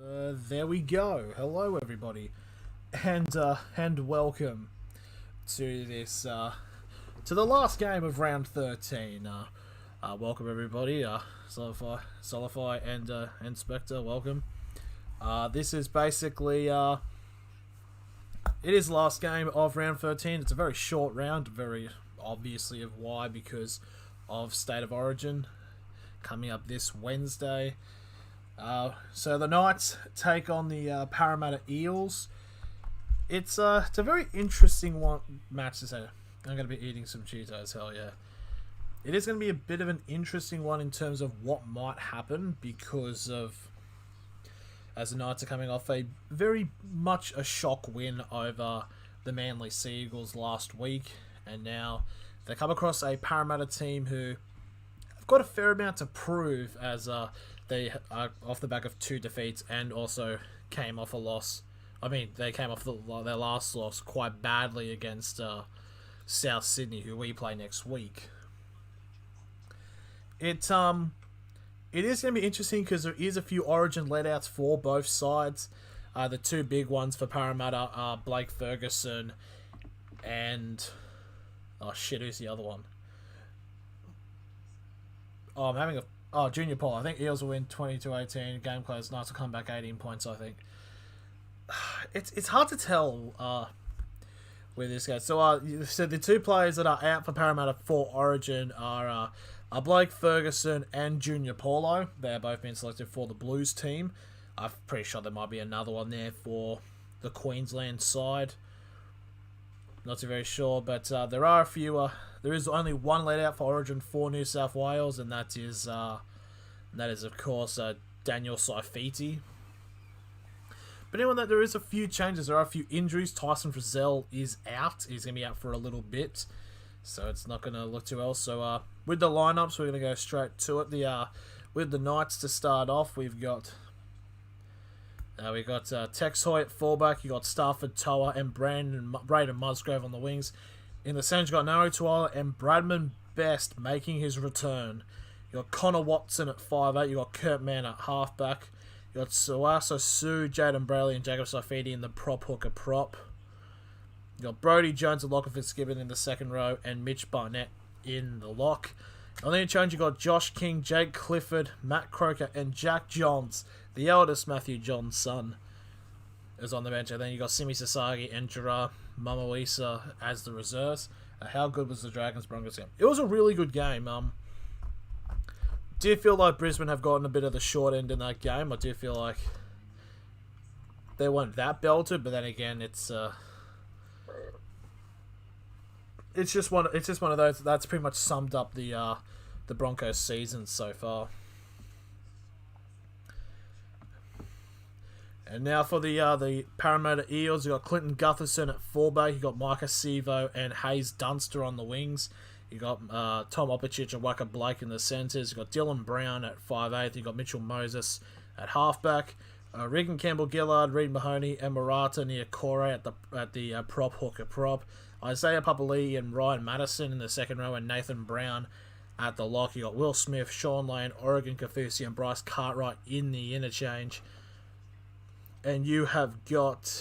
There we go. Hello, everybody, and welcome to this to the last game of round 13. Welcome everybody. Solify, and Spectre. Welcome. This is basically it is the last game of round 13. It's a very short round, very obviously of why because of State of Origin coming up this Wednesday. So the Knights take on the Parramatta Eels. It's a very interesting match to say. I'm going to be eating some Cheetos, hell yeah. It is going to be a bit of an interesting one in terms of what might happen because of, as the Knights are coming off a very much a shock win over the Manly Sea Eagles last week, and now they come across a Parramatta team who have got a fair amount to prove as they are off the back of 2 defeats and also came off a loss. I mean, they came off their last loss quite badly against South Sydney, who we play next week. It is going to be interesting because there is a few Origin letouts for both sides. The 2 big ones for Parramatta are Blake Ferguson and... oh shit, who's the other one? Oh, I'm having a... oh, Junior Paul. I think Eels will win 22-18. Game close. Knights will come back 18 points, I think. It's hard to tell where this goes. So the 2 players that are out for Parramatta for Origin are Blake Ferguson and Junior Paulo. They are both being selected for the Blues team. I'm pretty sure there might be another one there for the Queensland side. Not too very sure, but there are a few. There is only one let out for Origin for New South Wales, and that is of course Daniel Saifiti. But anyway, there is a few changes. There are a few injuries. Tyson Frizzell is out. He's going to be out for a little bit, so it's not going to look too well. So with the lineups, we're going to go straight to it. With the Knights to start off, we've got Tex Hoy at fullback. You got Stafford Toa and Braden Musgrove on the wings. In the centre, you got Naru Tuala and Bradman Best making his return. You got Connor Watson at 5'8". You got Kurt Mann at halfback. You got Suaso Sue, Jaden Brayley, and Jacob Saifiti in the prop hooker prop. You got Brodie Jones and Lachlan Fitzgibbon in the second row, and Mitch Barnett in the lock. On the change, you got Josh King, Jake Clifford, Matt Croker, and Jack Johns, the eldest Matthew Johns' son, is on the bench. And then you got Simi Sasagi and Gerard Mamawisa as the reserves. How good was the Dragons Broncos game? It was a really good game. Do you feel like Brisbane have gotten a bit of the short end in that game? Or do you feel like they weren't that belted? But then again, it's just one of those that's pretty much summed up the Broncos season so far. And now for the Parramatta Eels, you got Clinton Gutherson at fullback. You got Micah Sevo and Hayes Dunster on the wings. You got Tom Opicic and Waka Blake in the centres. You got Dylan Brown at 5'8". You got Mitchell Moses at halfback. Regan Campbell Gillard, Reid Mahoney, and Murata Niokore at the prop hooker prop. Isaiah Papali'i and Ryan Madison in the second row, and Nathan Brown at the lock. You got Will Smith, Sean Lane, Oregon Kaufusi, and Bryce Cartwright in the interchange. And you've got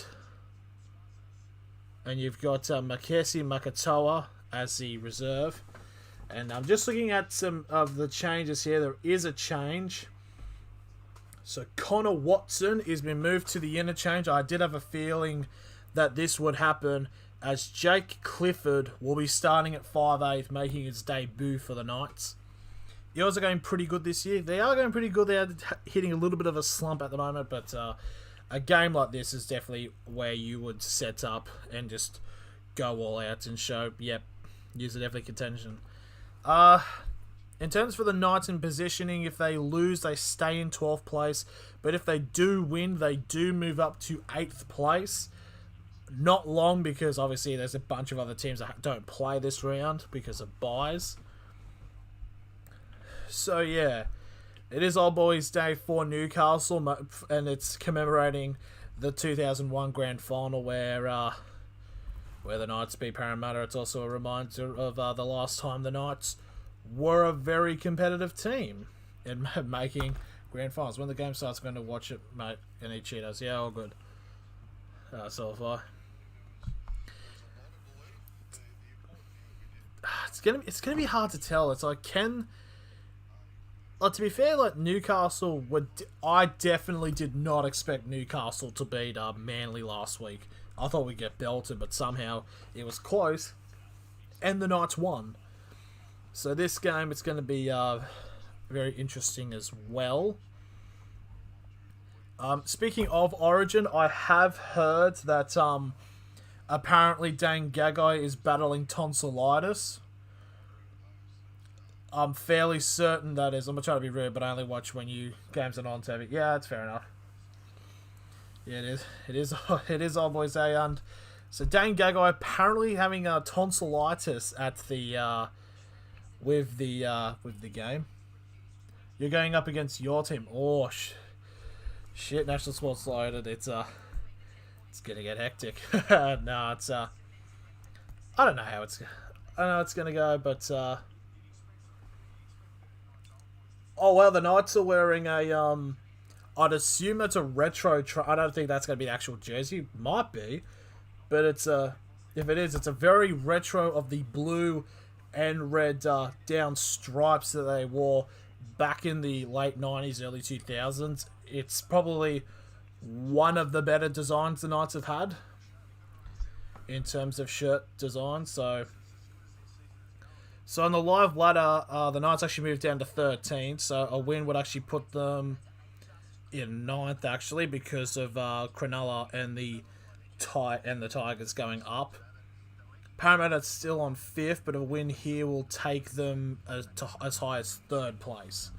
Makesi Makatoa as the reserve. And I'm just looking at some of the changes here. There is a change. So Connor Watson has been moved to the interchange. I did have a feeling that this would happen, as Jake Clifford will be starting at 5'8", making his debut for the Knights. Eels are going pretty good this year. They are going pretty good. They are hitting a little bit of a slump at the moment, but a game like this is definitely where you would set up and just go all out and show, yep, use it definitely contention. In terms for the Knights in positioning, if they lose, they stay in 12th place. But if they do win, they do move up to 8th place. Not long, because obviously there's a bunch of other teams that don't play this round because of buys. So yeah, it is Old Boys Day for Newcastle, and it's commemorating the 2001 Grand Final where the Knights beat Parramatta. It's also a reminder of the last time the Knights were a very competitive team in making Grand finals. When the game starts, I'm going to watch it, mate. Any Cheetos? Yeah, all good. So if I. It's gonna be hard to tell. It's like to be fair, like Newcastle I definitely did not expect Newcastle to beat Manly last week. I thought we'd get belted, but somehow it was close, and the Knights won. So this game, it's going to be very interesting as well. Speaking of Origin, I have heard that apparently Dane Gagai is battling tonsillitis. I'm fairly certain that is. I'm going to try to be rude, but I only watch when games are on TV. Yeah, it's fair enough. Yeah, it is. It is. It is Old Boys Day, and so Dane Gagai apparently having tonsillitis at the with the game. You're going up against your team. Oh shit! National Sports Loaded. It's gonna get hectic. No, it's I don't know how it's gonna go, but oh well, the Knights are wearing a I'd assume it's a retro. I don't think that's gonna be the actual jersey. Might be, but it's if it is, it's a very retro of the blue and red down stripes that they wore back in the late 90s, early 2000s. It's probably one of the better designs the Knights have had in terms of shirt design. So on the live ladder, the Knights actually moved down to 13th, so a win would actually put them in 9th, actually, because of Cronulla and the Tigers going up. Parramatta's still on 5th, but a win here will take them as high as 3rd place.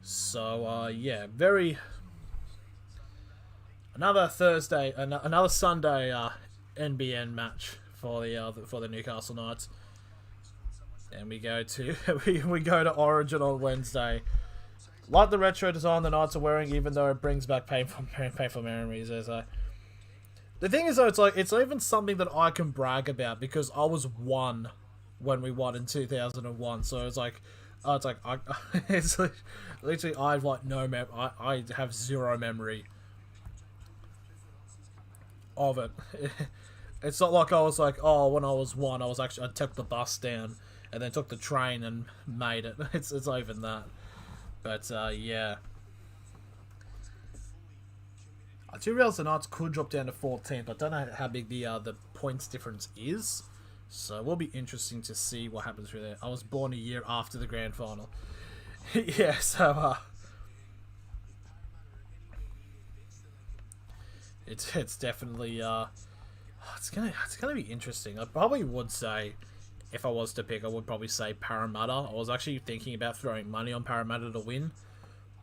So, yeah, another Sunday NBN match for the Newcastle Knights. And we go to Origin on Wednesday. Like the retro design the Knights are wearing, even though it brings back painful memories. The thing is, though, it's not even something that I can brag about because I was 1 when we won in 2001. So it's literally I have like no I have zero memory of it. It's not like I was like, oh, when I was 1, I took the bus down and then took the train and made it. It's not even that. But, yeah. I do realize the Knights could drop down to 14th. I don't know how big the points difference is. So it will be interesting to see what happens through there. I was born a year after the grand final. Yeah, so, it's definitely, it's gonna be interesting. I probably would say, if I was to pick, I would probably say Parramatta. I was actually thinking about throwing money on Parramatta to win,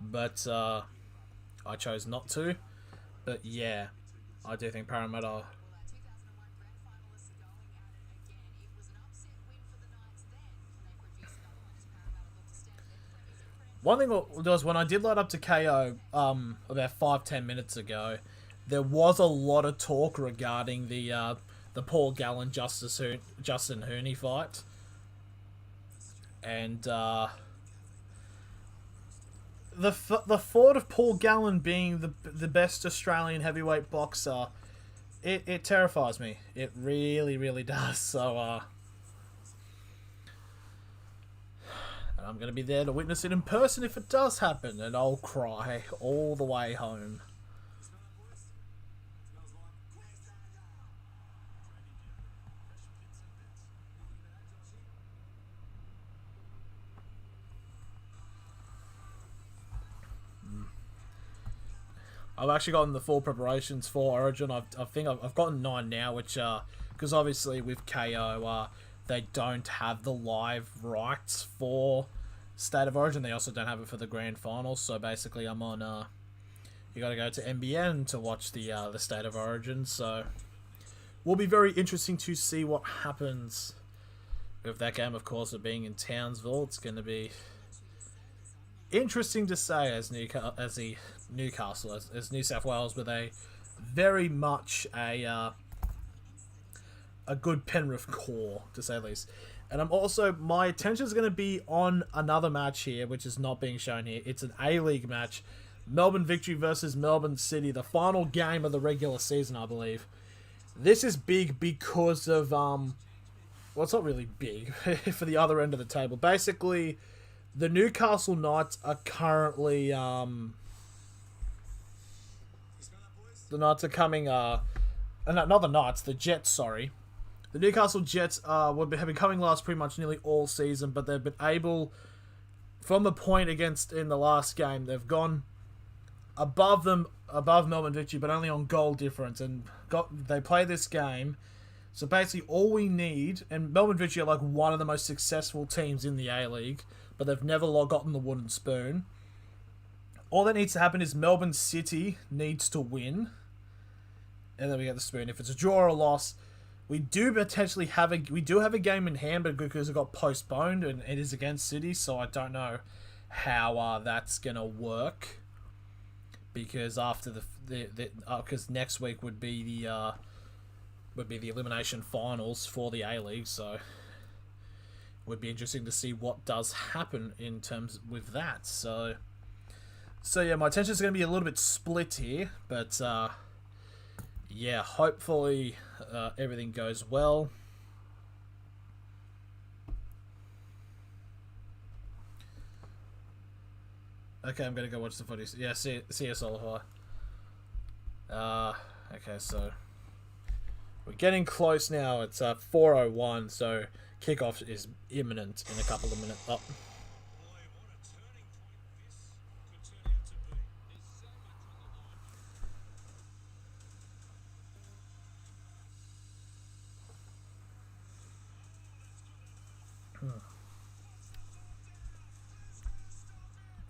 but I chose not to. But yeah, I do think Parramatta. One thing was when I did load up to KO about 5-10 minutes ago, there was a lot of talk regarding the Paul Gallen Justin Hooney fight, and the thought of Paul Gallen being the best Australian heavyweight boxer, it terrifies me. It really, really does. So and I'm gonna be there to witness it in person if it does happen, and I'll cry all the way home. I've actually gotten the full preparations for Origin. I think I've gotten 9 now, which because obviously with KO they don't have the live rights for State of Origin. They also don't have it for the grand finals. So basically, I'm on. You got to go to NBN to watch the State of Origin. So will be very interesting to see what happens with that game. Of course, it being in Townsville, it's going to be interesting to say as New South Wales, with a very much a a good Penrith core, to say the least. And I'm also, my attention is going to be on another match here, which is not being shown here. It's an A-League match. Melbourne Victory versus Melbourne City, the final game of the regular season, I believe. This is big because of, well, it's not really big for the other end of the table. Basically, the Newcastle Knights are currently, the Knights are coming, not the Knights, the Jets, sorry. The Newcastle Jets have been coming last pretty much nearly all season, but they've been able, from a point against in the last game, they've gone above Melbourne Victory, but only on goal difference, and they play this game. So basically, all we need, and Melbourne Victory are like one of the most successful teams in the A-League, but they've never gotten the wooden spoon. All that needs to happen is Melbourne City needs to win, and then we get the spoon. If it's a draw or a loss, we do potentially have a game in hand, but because it got postponed and it is against City, so I don't know how that's gonna work. Because after because next week would be the elimination finals for the A-League, so it would be interesting to see what does happen in terms with that. So yeah, my attention is going to be a little bit split here, but yeah, hopefully everything goes well. Okay, I'm gonna go watch the footage. Yeah, see you, Solify. Okay, so we're getting close now. It's 4:01, so kickoff is imminent in a couple of minutes. Oh.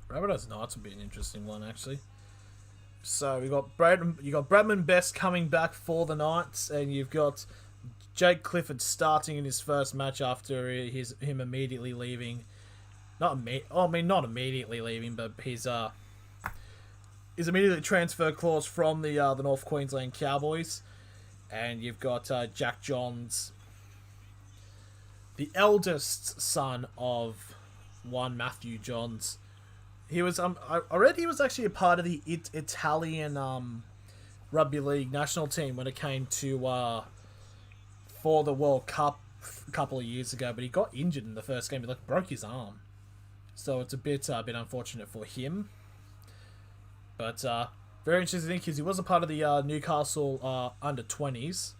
Rabbitohs Knights would be an interesting one, actually. So we got Bradman Best coming back for the Knights, and you've got Jake Clifford starting in his first match after him immediately leaving. Not immediately leaving, but his immediately transfer clause from the North Queensland Cowboys, and you've got Jack Johns, the eldest son of one Matthew Johns. He was I read he was actually a part of the Italian rugby league national team when it came to for the World Cup a couple of years ago, but he got injured in the first game. He broke his arm, so it's a bit unfortunate for him. But very interesting because he was a part of the Newcastle under-20s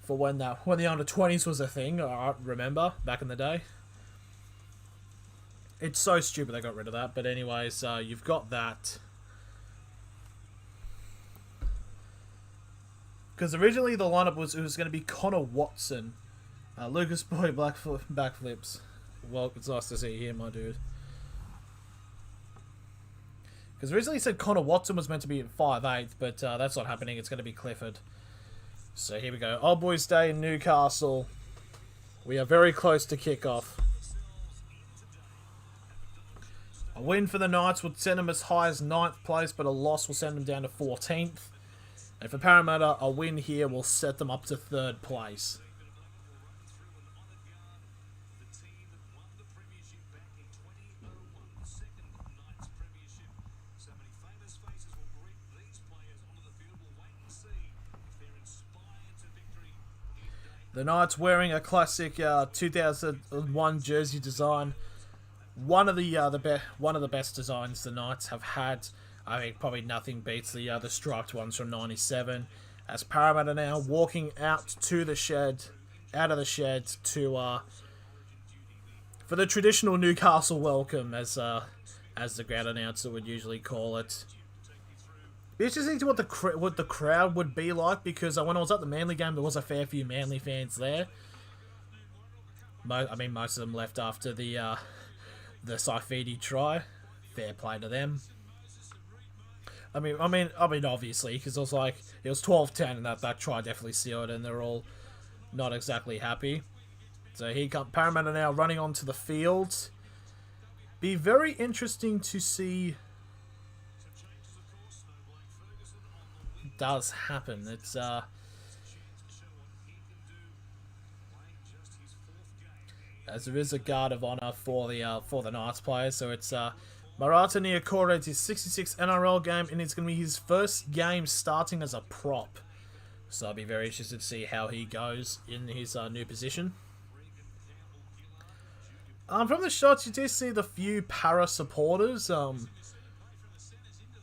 for when the under-20s was a thing. I remember back in the day. It's so stupid they got rid of that. But anyways, you've got that. Because originally the lineup was going to be Connor Watson. Lucas Boy backflips. Well, it's nice to see him, my dude. Because originally said Connor Watson was meant to be at 5'8", but that's not happening. It's going to be Clifford. So here we go. Old Boys Day in Newcastle. We are very close to kickoff. A win for the Knights would send them as high as 9th place, but a loss will send them down to 14th. And for Parramatta, a win here will set them up to 3rd place. The Knights wearing a classic 2001 jersey design. One of the best designs the Knights have had. I think probably nothing beats the striped ones from '97. As Parramatta now walking out of the shed to for the traditional Newcastle welcome, as the ground announcer would usually call it. Be interesting to what the crowd would be like, because when I was at the Manly game, there was a fair few Manly fans there. I mean, most of them left after the Saifidi try. Fair play to them. I mean, obviously, because it was 12-10, and that try definitely sealed, and they're all not exactly happy. So here comes Parramatta now running onto the field. Be very interesting to see. Does happen. It's as there is a guard of honour for the Knights players. So it's Marata Niokore. It's his 66th NRL game, and it's going to be his first game starting as a prop. So I'll be very interested to see how he goes in his new position. From the shots, you do see the few Para supporters.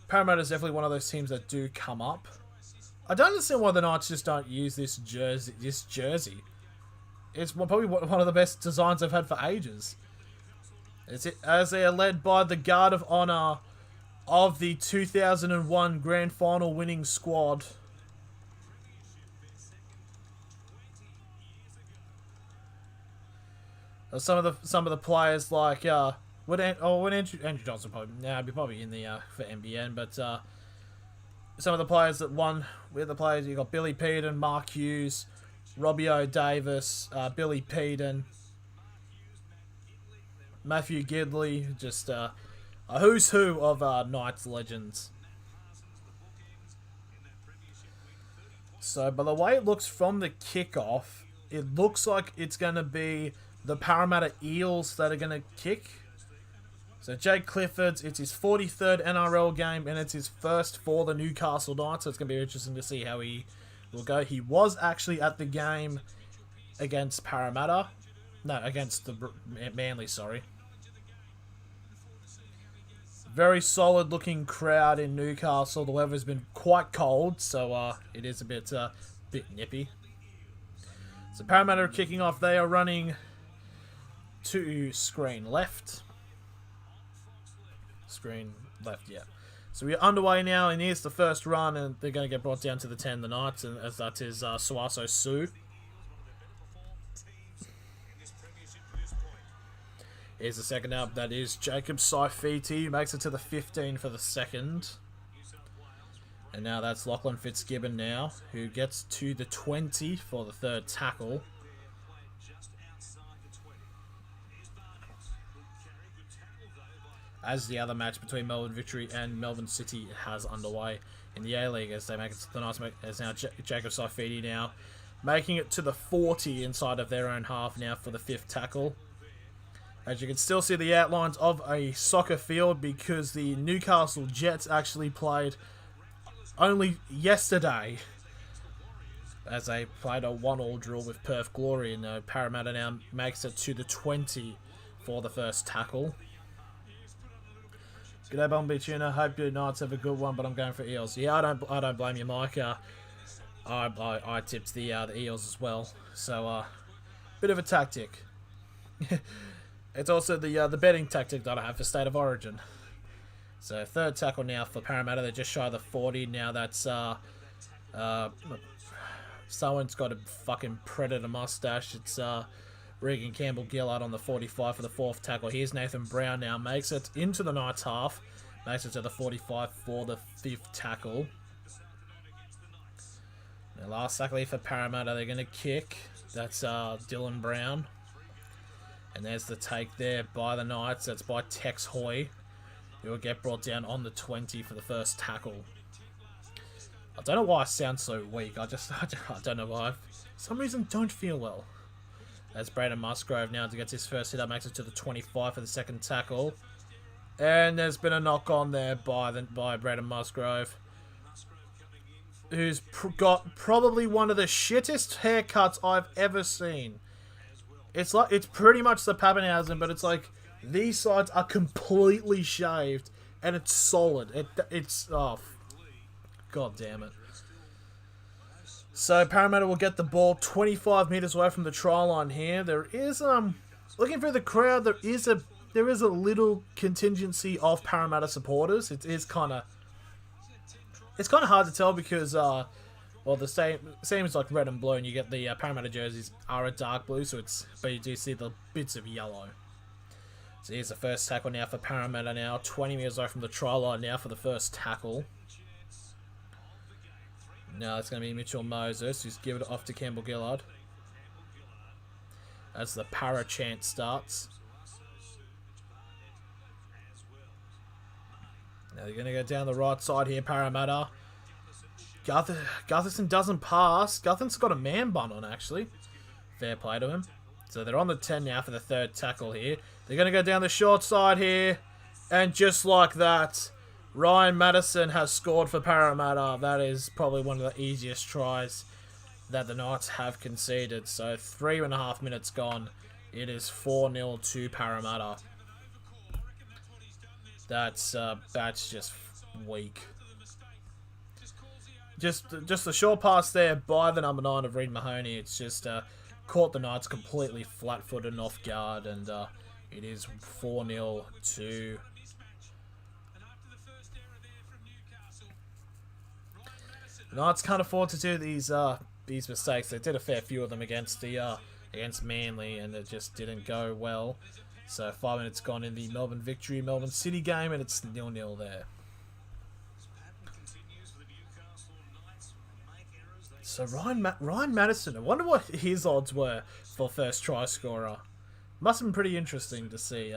Parramatta is definitely one of those teams that do come up. I don't understand why the Knights just don't use this jersey. It's probably one of the best designs I've had for ages. As they are led by the Guard of Honour of the 2001 Grand Final winning squad. Some of the players like Andrew Johnson be probably in the for NBN, but some of the players that won with the players, you got Billy Peden, Mark Hughes, Robbie O'Davis, Billy Peden, Matthew Gidley, just a who's who of Knights legends. So, by the way it looks from the kickoff, it looks like it's going to be the Parramatta Eels that are going to kick. So Jake Clifford's, it's his 43rd NRL game, and it's his first for the Newcastle Knights, so it's going to be interesting to see how he will go. He was actually at the game against Parramatta. No, against the Manly, sorry. Very solid looking crowd in Newcastle. The weather's been quite cold, so it is a bit nippy. So Parramatta are kicking off. They are running to screen left. Screen left, yeah. So we're underway now, and here's the first run, and they're going to get brought down to the 10, the Knights, and as that is Suaso Su. Here's the second up, that is Jacob Saifiti, who makes it to the 15 for the second. And now that's Lachlan Fitzgibbon now, who gets to the 20 for the third tackle. As the other match between Melbourne Victory and Melbourne City has underway in the A-League, as they make it to the Knights, as now Jacob Saifiti now making it to the 40 inside of their own half now for the fifth tackle. As you can still see the outlines of a soccer field, because the Newcastle Jets actually played only yesterday, as they played a 1-1 draw with Perth Glory, and Parramatta now makes it to the 20 for the first tackle. G'day, Bombay Tuna. Hope your Knights have a good one, but I'm going for Eels. Yeah, I don't blame you, Mike. I tipped the Eels as well. So, bit of a tactic. It's also the betting tactic that I have for State of Origin. So, third tackle now for Parramatta. They're just shy of the 40. Now that's someone's got a fucking predator mustache. It's Regan Campbell-Gillard on the 45 for the fourth tackle. Here's Nathan Brown now. Makes it into the Knights half. Makes it to the 45 for the fifth tackle. Now last tackle here for Parramatta. They're going to kick. That's Dylan Brown. And there's the take there by the Knights. That's by Tex Hoy. He will get brought down on the 20 for the first tackle. I don't know why I sound so weak. I don't know why. For some reason, don't feel well. As Braden Musgrove now to get his first hit up, makes it to the 25 for the second tackle. And there's been a knock on there by Braden Musgrove, who's got probably one of the shittest haircuts I've ever seen. It's pretty much the Pappenhausen, but it's like these sides are completely shaved and it's solid. It's god damn it. So Parramatta will get the ball 25 metres away from the try line here. There is looking through the crowd, there is a little contingency of Parramatta supporters. It is kind of hard to tell because the same is like red and blue, and you get the Parramatta jerseys are a dark blue, but you do see the bits of yellow. So here's the first tackle now for Parramatta now, 20 metres away from the try line now for the first tackle. Now it's going to be Mitchell Moses, who's given it off to Campbell-Gillard. As the Para chant starts. Now they're going to go down the right side here, Parramatta. Gutherson doesn't pass. Gutherson's got a man bun on, actually. Fair play to him. So they're on the 10 now for the third tackle here. They're going to go down the short side here. And just like that, Ryan Madison has scored for Parramatta. That is probably one of the easiest tries that the Knights have conceded. So 3.5 minutes gone. It is 4-0 to Parramatta. That's just weak. Just a short pass there by the number 9 of Reid Mahoney. It's just caught the Knights completely flat-footed and off guard, and it is 4-0 to. The Knights can't afford to do these mistakes. They did a fair few of them against Manly, and it just didn't go well. So 5 minutes gone in the Melbourne City game, and it's 0-0 there. So Ryan Madison, I wonder what his odds were for first try scorer. Must have been pretty interesting to see.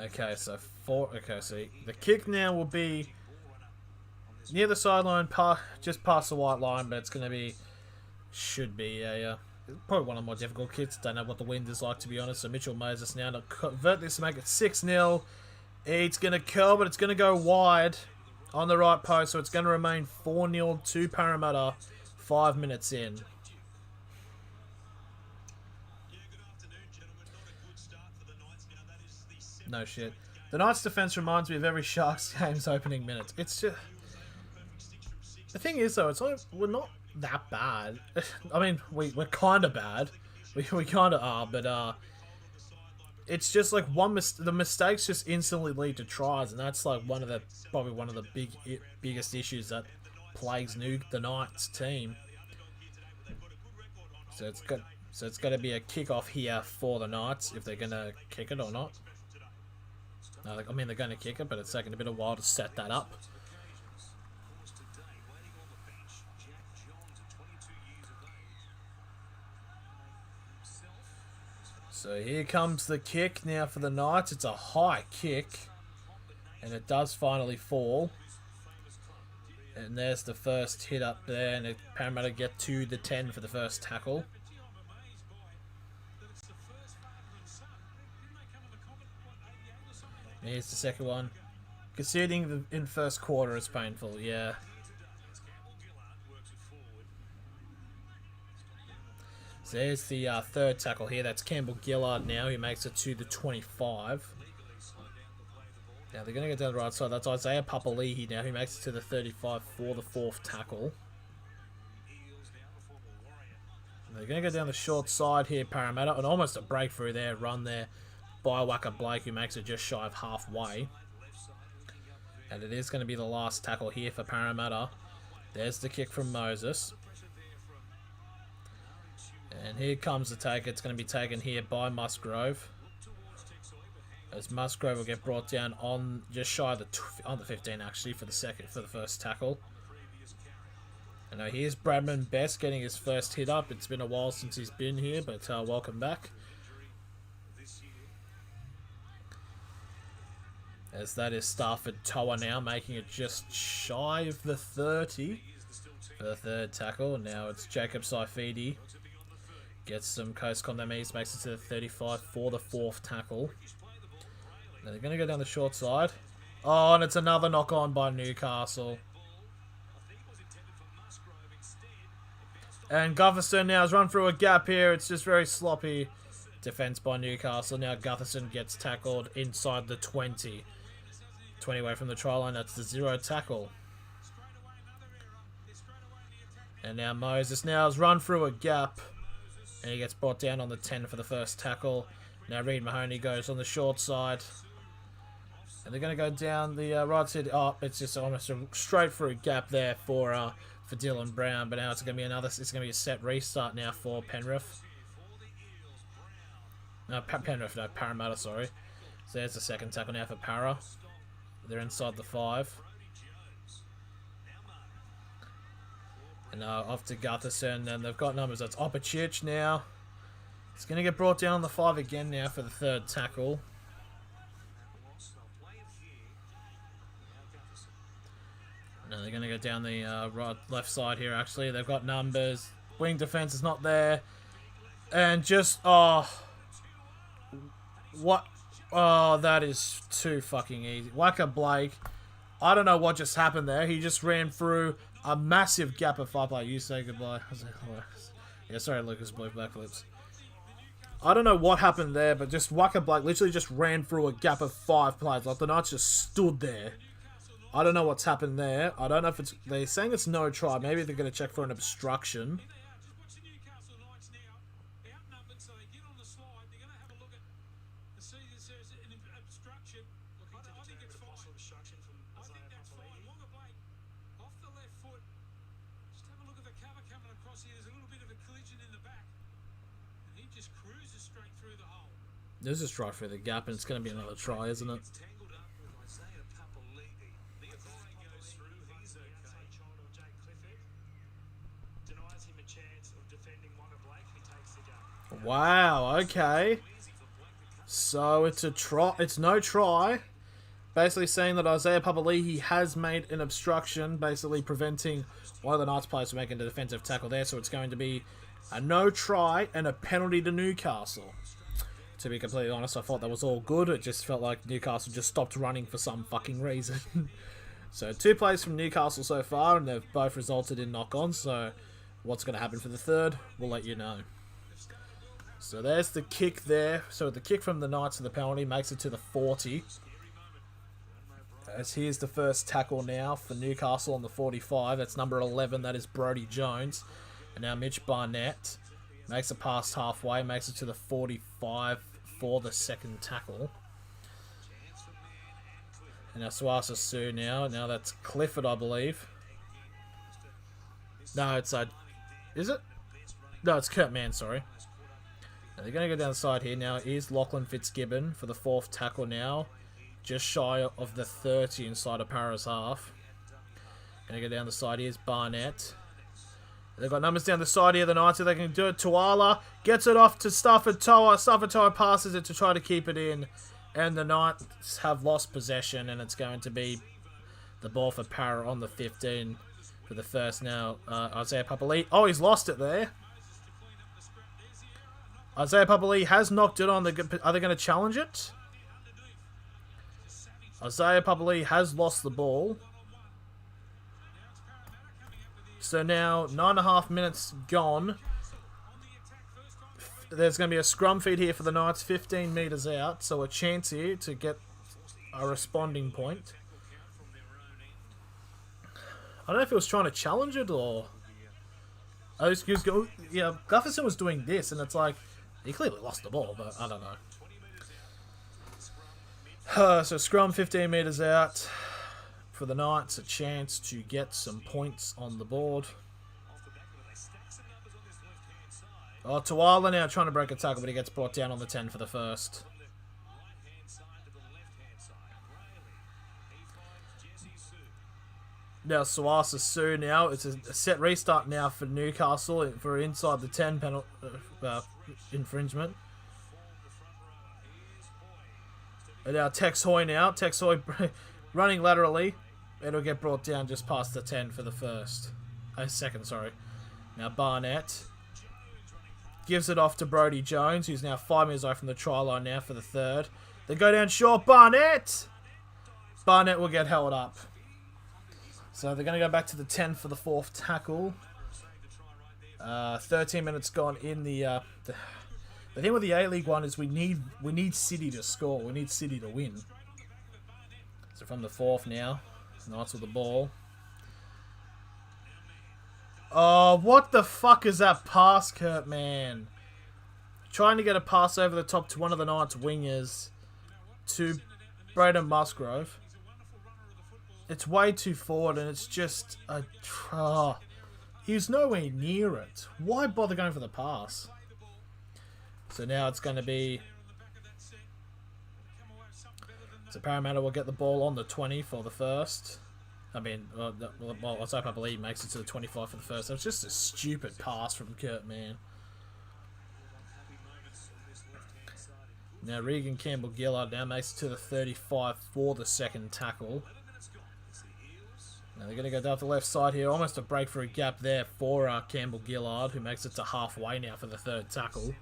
Okay, so the kick now will be near the sideline, just past the white line, but it's going to should be probably one of the more difficult kicks. Don't know what the wind is like, to be honest. So Mitchell Moses now to convert this to make it 6-0. It's going to curl, but it's going to go wide on the right post, so it's going to remain 4-0 to Parramatta 5 minutes in. No shit. The Knights' defense reminds me of every Sharks game's opening minutes. It's just... The thing is, though, it's like we're not that bad. I mean, we're kind of bad. We kind of are, but it's just like the mistakes just instantly lead to tries, and that's like probably one of the biggest issues that plagues the Knights team. So it's got to be a kick-off here for the Knights if they're gonna kick it or not. I mean, they're going to kick it, but it's taking a bit of a while to set that up. So here comes the kick now for the Knights. It's a high kick, and it does finally fall. And there's the first hit up there, and Parramatta get to the 10 for the first tackle. Here's the second one. Conceding in first quarter is painful, yeah. So there's the third tackle here. That's Campbell Gillard now. He makes it to the 25. Now they're going to go down the right side. That's Isaiah Papali'i now. He makes it to the 35 for the fourth tackle. And they're going to go down the short side here, Parramatta. And almost a breakthrough there, run there by Waka Blake, who makes it just shy of halfway. And it is going to be the last tackle here for Parramatta. There's the kick from Moses. And here comes the take. It's going to be taken here by Musgrove. As Musgrove will get brought down on just shy of on the 15 actually for the first tackle. And now here's Bradman Best getting his first hit up. It's been a while since he's been here, but welcome back. As that is Stafford Toa now, making it just shy of the 30 for the third tackle. Now it's Jacob Saifidi. Gets some coast contact, makes it to the 35 for the fourth tackle. Now they're going to go down the short side. Oh, and it's another knock on by Newcastle. And Gutherson now has run through a gap here. It's just very sloppy defense by Newcastle. Now Gutherson gets tackled inside the 20. 20 away from the try line. That's the 0 tackle. And now Moses now has run through a gap. And he gets brought down on the 10 for the first tackle. Now Reid Mahoney goes on the short side. And they're going to go down the right side. Oh, it's just almost a straight through gap there for Dylan Brown. But now it's going to be it's going to be a set restart now for Penrith. No, Parramatta, sorry. So there's the second tackle now for Para. They're inside the 5. And off to Gutherson, and they've got numbers. That's Opachich now. It's going to get brought down on the 5 again now for the third tackle. No, they're going to go down the left side here, actually. They've got numbers. Wing defense is not there. And just, oh. What? Oh, that is too fucking easy. Wacka Blake. I don't know what just happened there. He just ran through a massive gap of 5 players. You say goodbye. Yeah, sorry, Lucas Blue backflips. I don't know what happened there, but just Wacka Blake literally just ran through a gap of 5 players. Like, the Knights just stood there. I don't know what's happened there. I don't know if it's... They're saying it's no try. Maybe they're going to check for an obstruction. There's a try through the gap, and it's going to be another try, isn't it? Wow, okay. So it's a try. It's no try. Basically saying that Isaiah Papali'i has made an obstruction, basically preventing one of the Knights players from making the defensive tackle there. So it's going to be a no try and a penalty to Newcastle. To be completely honest, I thought that was all good. It just felt like Newcastle just stopped running for some fucking reason. So 2 plays from Newcastle so far, and they've both resulted in knock-ons. So what's going to happen for the third, we'll let you know. So there's the kick there. So the kick from the Knights to the penalty makes it to the 40. As here's the first tackle now for Newcastle on the 45. That's number 11. That is Brodie Jones. And now Mitch Barnett makes a pass halfway. Makes it to the 45 for the second tackle. And now Suasa Sue now. Now that's Clifford, I believe. No, it's... is it? No, it's Kurt Mann, sorry. Now they're going to go down the side here. Now is Lachlan Fitzgibbon for the 4th tackle now. Just shy of the 30 inside of Para's half. Going to go down the side. Here's Barnett. They've got numbers down the side here. The Knights, if they can do it. Tuala gets it off to Stafford Toa. Stafford Toa passes it to try to keep it in. And the Knights have lost possession. And it's going to be the ball for Para on the 15 for the first now. Isaiah Papali'i. Oh, he's lost it there. Isaiah Papali'i has knocked it on. Are they going to challenge it? Isaiah Papali'i has lost the ball. So now, 9.5 minutes gone. There's going to be a scrum feed here for the Knights, 15 metres out. So a chance here to get a responding point. I don't know if he was trying to challenge it or... Oh, excuse me. Yeah, Gufferson was doing this, and it's like... He clearly lost the ball, but I don't know. So scrum 15 metres out. For the Knights, a chance to get some points on the board. Oh, Tuala now trying to break a tackle, but he gets brought down on the 10 for the first. Now Suasa Sue now. It's a set restart now for Newcastle for inside the 10 penalty infringement. And now Tex Hoy now. Tex Hoy running laterally. It'll get brought down just past the 10 for the first. Second, sorry. Now Barnett gives it off to Brodie Jones, who's now 5 metres away from the try line now for the third. They go down short. Barnett! Barnett will get held up. So they're going to go back to the 10 for the 4th tackle. 13 minutes gone in the thing with the A-League one is we need City to score. We need City to win. So from the 4th now. Knights with the ball. Oh, what the fuck is that pass, Kurt, man? Trying to get a pass over the top to one of the Knights wingers to Braden Musgrove. It's way too forward and it's just a... He's nowhere near it. Why bother going for the pass? So now it's going to be... So Parramatta will get the ball on the 20 for the first. I mean, well, I believe makes it to the 25 for the first. It was just a stupid pass from Kurt Mann. Now Regan Campbell-Gillard now makes it to the 35 for the second tackle. Now they're going to go down the left side here. Almost a breakthrough gap there for Campbell Gillard, who makes it to halfway now for the third tackle.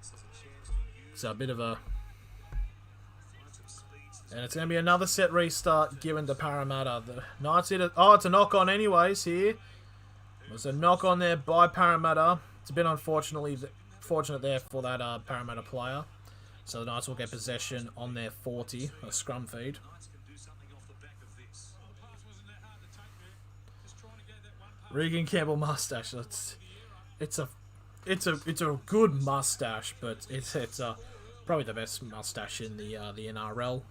So a bit of a... And it's going to be another set restart given to Parramatta. The Knights hit it. Oh, it's a knock on anyways here. There's a knock on there by Parramatta. It's a bit fortunate there for that Parramatta player. So the Knights will get possession on their 40, a scrum feed. Regan Campbell mustache. It's a good mustache, but it's probably the best mustache in the NRL.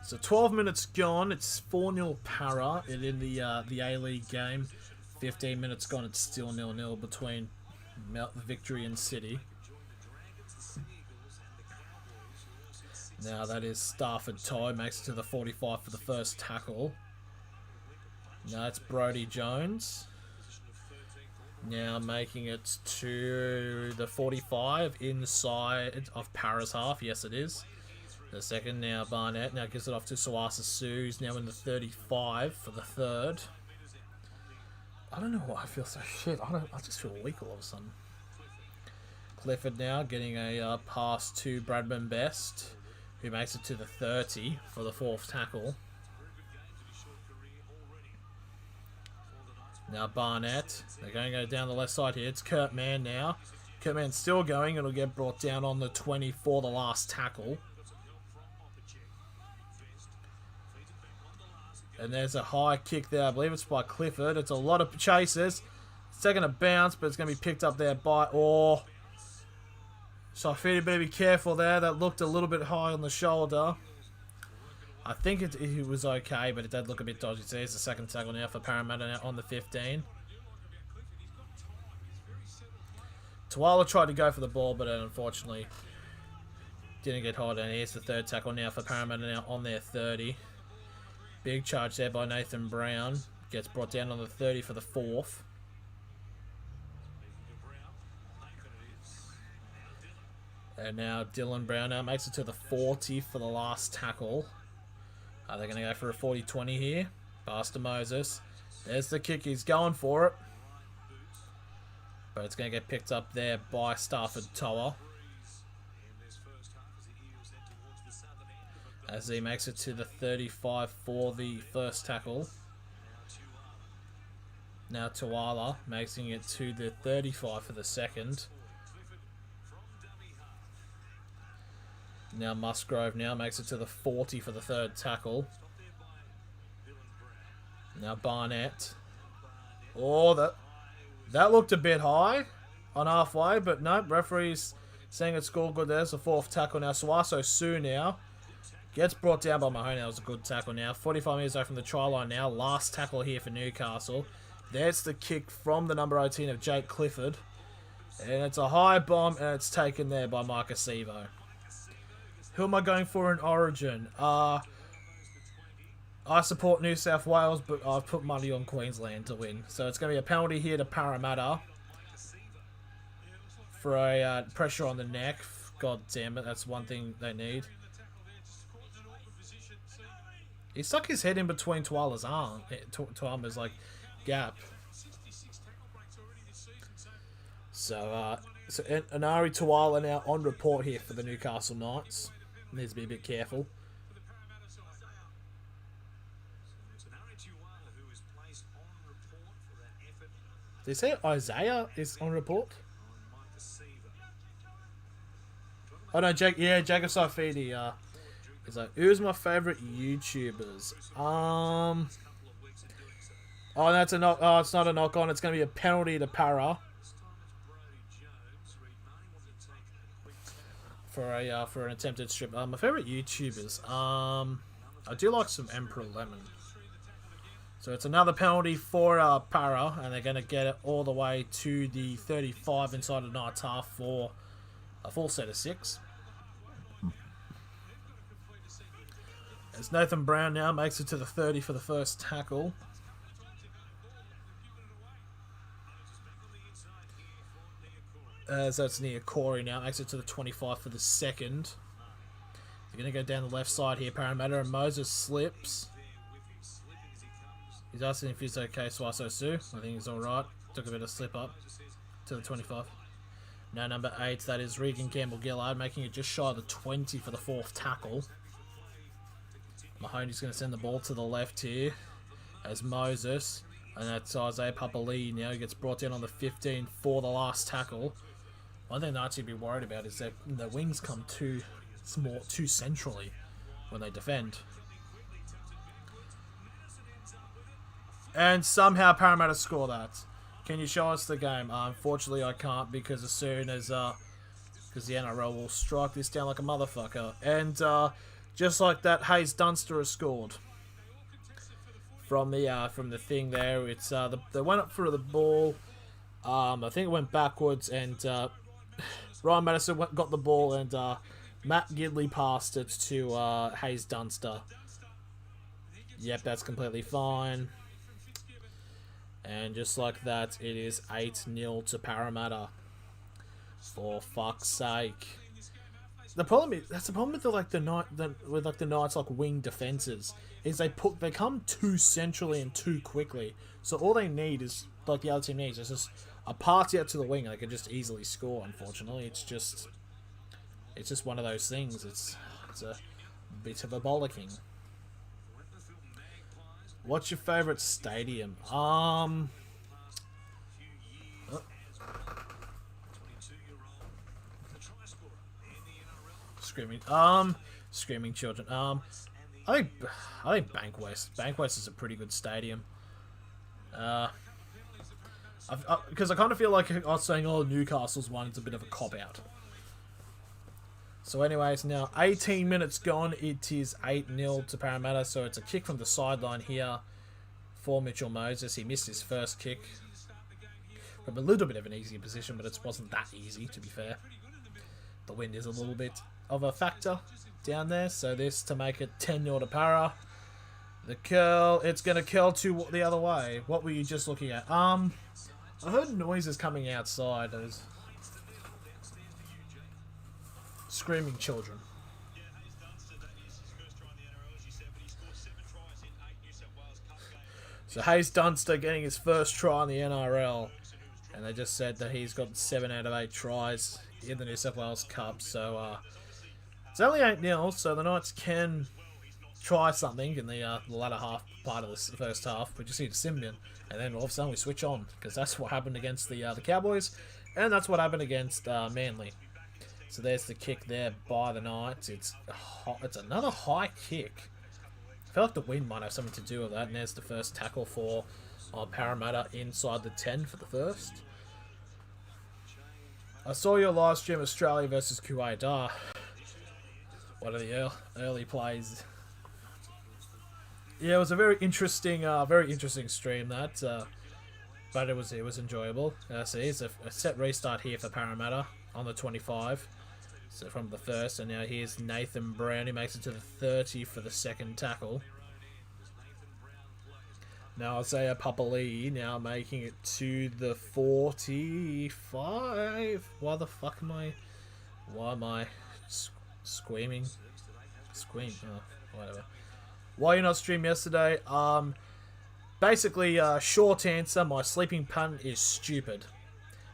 So 12 minutes gone. It's 4-0 Para in the A-League game. 15 minutes gone. It's still 0-0 between Victory and City. Now that is Stafford Toy. Makes it to the 45 for the first tackle. Now it's Brodie Jones. Now making it to the 45 inside of Para's half. Yes, it is. The second now Barnett. Now gives it off to Suasa Sue's now in the 35 for the third. I don't know why I feel so shit. I just feel weak all of a sudden. Clifford now getting a pass to Bradman Best, who makes it to the 30 for the fourth tackle. Now Barnett. They're going to go down the left side here. It's Kurt Mann now. Kurt Mann's still going. It'll get brought down on the 20 for the last tackle. And there's a high kick there. I believe it's by Clifford. It's a lot of chases. It's taking a bounce, but it's going to be picked up there by... Oh. Saifiti better be careful there. That looked a little bit high on the shoulder. I think it was okay, but it did look a bit dodgy. So here's the second tackle now for Parramatta now on the 15. Tuala tried to go for the ball, but unfortunately didn't get hold. And here's the third tackle now for Parramatta now on their 30. Big charge there by Nathan Brown. Gets brought down on the 30 for the fourth. And now Dylan Brown now makes it to the 40 for the last tackle. They're going to go for a 40-20 here. Pass to Moses. There's the kick. He's going for it. But it's going to get picked up there by Stafford Toa. As he makes it to the 35 for the first tackle. Now Tuala making it to the 35 for the second. Now Musgrove now makes it to the 40 for the third tackle. Now Barnett. Oh, that looked a bit high on halfway, but no, referee's saying it's scored good. There's the fourth tackle now. Suaso Sue now gets brought down by Mahoney. That was a good tackle now. 45 metres away from the try line now. Last tackle here for Newcastle. There's the kick from the number 18 of Jake Clifford. And it's a high bomb, and it's taken there by Micah Sevo. Who am I going for in Origin? I support New South Wales, but I've put money on Queensland to win. So it's going to be a penalty here to Parramatta for a pressure on the neck. God damn it, that's one thing they need. He stuck his head in between Tuala's arm. Tuala's like gap. So Anari Tuala now on report here for the Newcastle Knights. Needs to be a bit careful. Did he say Isaiah is on report? Oh no, Jacob Saifiti. He's like, who's my favourite YouTubers? Oh, that's a knock. Oh, it's not a knock on. It's going to be a penalty to Para. For an attempted strip. My favourite YouTubers. I do like some Emperor Lemon. So it's another penalty for Para, and they're going to get it all the way to the 35 inside the Knights half for a full set of 6. As Nathan Brown now makes it to the 30 for the first tackle. So it's near Corey now. Makes it to the 25 for the second. They're going to go down the left side here, Parramatta, and Moses slips. He's asking if he's okay, Swaso Sue. I think he's alright. Took a bit of slip up to the 25. Now number 8, that is Regan Campbell-Gillard, making it just shy of the 20 for the 4th tackle. Mahoney's going to send the ball to the left here as Moses. And that's Isaiah Papali'i now. He gets brought down on the 15 for the last tackle. One thing that I'd be worried about is that the wings come too centrally when they defend. And somehow Parramatta score that. Can you show us the game? Unfortunately, I can't, because as soon as because the NRL will strike this down like a motherfucker. And just like that, Hayes Dunster has scored from the thing there. It's they went up for the ball. I think it went backwards, and Ryan Madison got the ball, and Matt Gidley passed it to Hayes Dunster. Yep, that's completely fine. And just like that, it is 8-0 to Parramatta. For fuck's sake. The problem is, that's the problem with the Knights like wing defenses, is they come too centrally and too quickly. So all they need is, like the other team needs, is just a pass out to the wing, and they can just easily score. Unfortunately, it's just one of those things. It's a bit of a bollocking. What's your favourite stadium? Screaming children. I think Bankwest. Bankwest is a pretty good stadium. Because I kind of feel like I was saying, oh, Newcastle's one, it's a bit of a cop out. So anyways, now 18 minutes gone, it is 8-0 to Parramatta, so it's a kick from the sideline here for Mitchell Moses. He missed his first kick from a little bit of an easier position, but it wasn't that easy, to be fair. The wind is a little bit of a factor down there, so this to make it 10-0 to Para. The curl, it's going to curl to the other way. What were you just looking at? I heard noises coming outside. Those screaming children. So Hayes Dunster getting his first try in the NRL, and they just said that he's got 7 out of 8 tries in the New South Wales Cup. So it's only 8-0, so the Knights can try something in the latter half part of the first half. We just need a Symbian, and then all of a sudden we switch on, because that's what happened against the Cowboys, and that's what happened against Manly. So there's the kick there by the Knights. It's another high kick. I feel like the wind might have something to do with that. And there's the first tackle for Parramatta inside the 10 for the first. I saw your live stream, Australia versus Kuwait. One of the early plays. Yeah, it was a very interesting stream that. But it was enjoyable. See, it's a set restart here for Parramatta on the 25. So from the first, and now here's Nathan Brown. He makes it to the 30 for the second tackle. Now Isaiah Papali'i now making it to the 45. Why the fuck am I? Why am I screaming? Scream. Oh, whatever. Why you not stream yesterday? Basically, short answer. My sleeping pattern is stupid.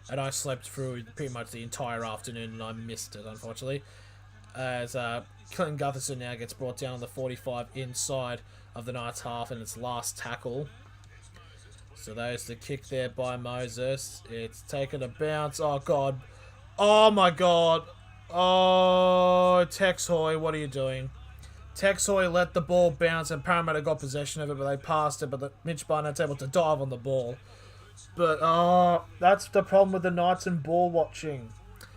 And I slept through pretty much the entire afternoon, and I missed it, unfortunately. As Clinton Gutherson now gets brought down on the 45 inside of the Knights half, and its last tackle. So there's the kick there by Moses. It's taken a bounce. Oh, God. Oh, my God. Oh, Tex Hoy, what are you doing? Tex Hoy let the ball bounce, and Parramatta got possession of it, but they passed it, but Mitch Barnett's able to dive on the ball. But, that's the problem with the Knights and ball watching.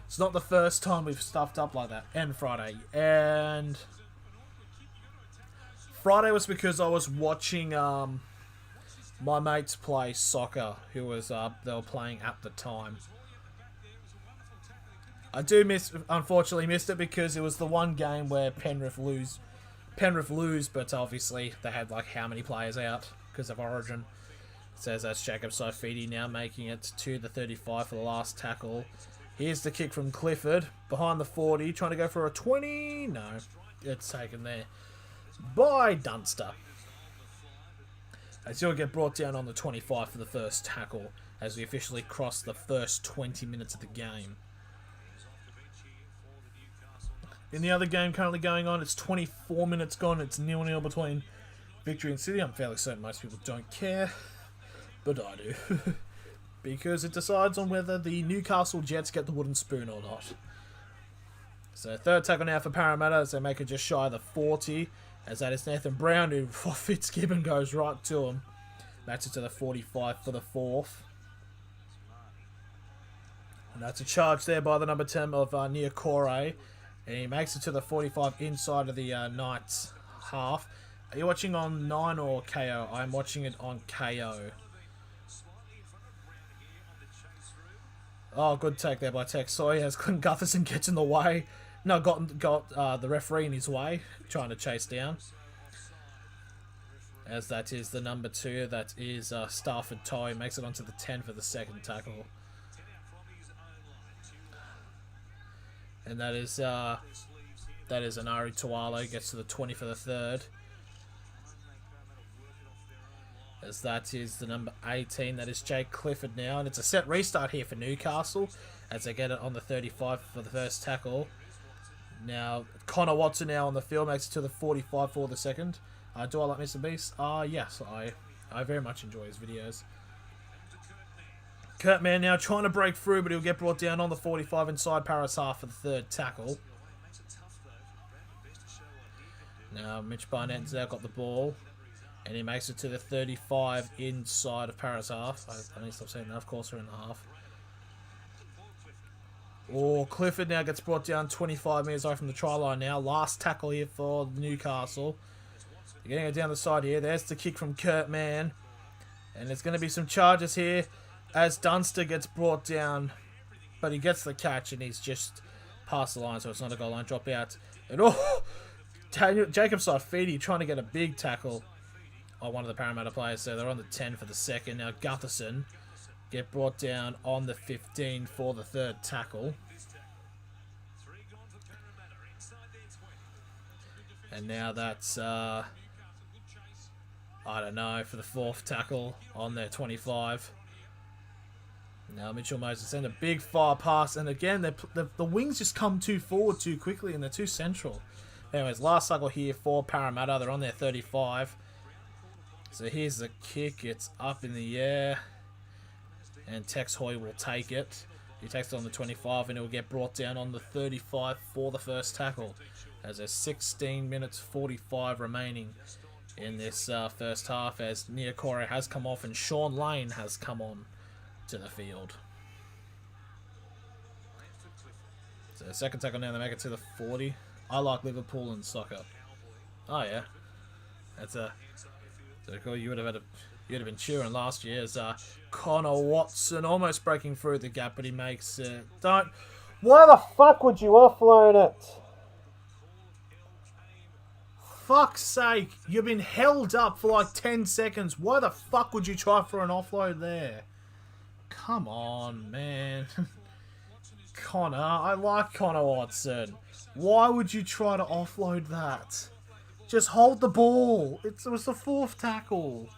It's not the first time we've stuffed up like that. And Friday. And Friday was because I was watching my mates play soccer, who was they were playing at the time. I unfortunately missed it because it was the one game where Penrith lose, but obviously they had like how many players out because of Origin. Says that's Jacob Saifidi now making it to the 35 for the last tackle. Here's the kick from Clifford. Behind the 40. Trying to go for a 20. No. It's taken there by Dunster. As he'll get brought down on the 25 for the first tackle as we officially cross the first 20 minutes of the game. In the other game currently going on, it's 24 minutes gone. It's 0-0 between Victory and City. I'm fairly certain most people don't care, but I do. Because it decides on whether the Newcastle Jets get the wooden spoon or not. So third tackle now for Parramatta as they make it just shy of the 40. As that is Nathan Brown who Fitzgibbon goes right to him. That's it to the 45 for the fourth. And that's a charge there by the number 10 of Niokore. And he makes it to the 45 inside of the Knights half. Are you watching on 9 or KO? I'm watching it on KO. Oh, good take there by Tex Soy as Clint Gutherson gets in the way. No, got the referee in his way, trying to chase down. As that is the number 2, that is Stafford Toy, makes it onto the 10 for the second tackle. And that is Anari Tualo, gets to the 20 for the third. As that is the number 18, that is Jake Clifford now. And it's a set restart here for Newcastle as they get it on the 35 for the first tackle. Now, Connor Watson now on the field, makes it to the 45 for the second. Do I like Mr. Beast? Yes, I very much enjoy his videos. Kurtman now trying to break through, but he'll get brought down on the 45 inside Paris half for the third tackle. Now, Mitch Barnett's now got the ball. And he makes it to the 35 inside of Paris half. I need to stop saying that. Of course, we're in the half. Oh, Clifford now gets brought down 25 metres away from the try line now. Last tackle here for Newcastle. They're getting it down the side here. There's the kick from Kurt Mann. And there's going to be some charges here as Dunster gets brought down. But he gets the catch and he's just past the line, so it's not a goal line dropout. And Jacob Saifidi trying to get a big tackle on one of the Parramatta players. So they're on the 10 for the second. Now Gutherson get brought down on the 15 for the third tackle. And now that's, I don't know, for the fourth tackle on their 25. Now Mitchell Moses send a big fire pass. And again, the wings just come too forward too quickly and they're too central. Anyways, last tackle here for Parramatta. They're on their 35. So here's the kick. It's up in the air. And Tex Hoy will take it. He takes it on the 25 and it will get brought down on the 35 for the first tackle. As there's 16 minutes 45 remaining in this first half as Niokore has come off and Sean Lane has come on to the field. So second tackle now, they make it to the 40. I like Liverpool and soccer. Oh yeah. That's a... You would have been cheering last year as Connor Watson almost breaking through the gap, but he makes it. Why the fuck would you offload it? Fuck's sake, you've been held up for like 10 seconds. Why the fuck would you try for an offload there? Come on, man. Connor, I like Connor Watson. Why would you try to offload that? Just hold the ball. It was the fourth tackle.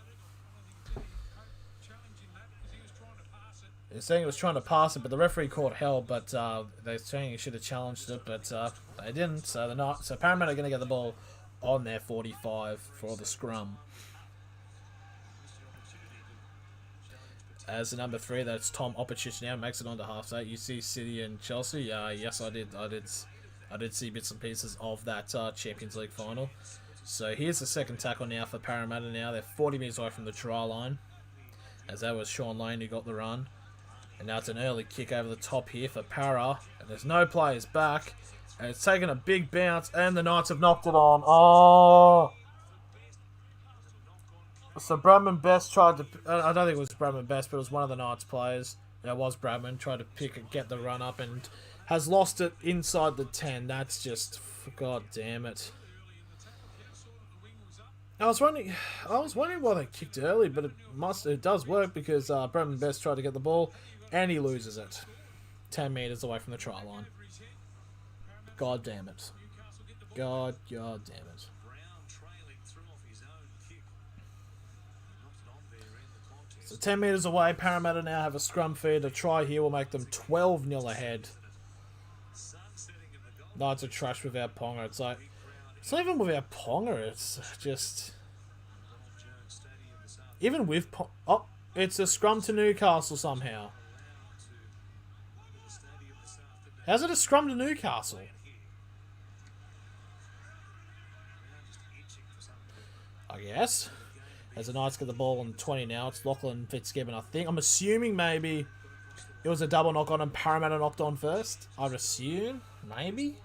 They're saying he was trying to pass it, but the referee called hell. But they're saying he should have challenged it, but they didn't. So they're not. So Parramatta are going to get the ball on their 45 for the scrum. As the number 3, that's Tom Opachich now makes it onto half. So you see City and Chelsea. Yes, I did see bits and pieces of that Champions League final. So here's the second tackle now for Parramatta now. They're 40 metres away from the try line. As that was Sean Lane who got the run. And now it's an early kick over the top here for Para. And there's no players back. And it's taken a big bounce. And the Knights have knocked it on. Oh! So Bradman Best tried to... I don't think it was Bradman Best, but it was one of the Knights players. Yeah, it was Bradman. Tried to get the run up and has lost it inside the 10. That's just... God damn it. I was wondering why they kicked early, but it does work because Bradman Best tried to get the ball and he loses it. 10 metres away from the try line. God damn it. God damn it. So 10 metres away, Parramatta now have a scrum feed. A try here will make them 12-0 ahead. Knights are trash without Ponga. It's like, it's not even without Ponga. It's just, even with oh, it's a scrum to Newcastle somehow. How's it a scrum to Newcastle? I guess. As the Knights get the ball on 20 now, it's Lachlan Fitzgibbon, I think. I'm assuming maybe it was a double knock on and Parramatta knocked on first. I'd assume. Maybe.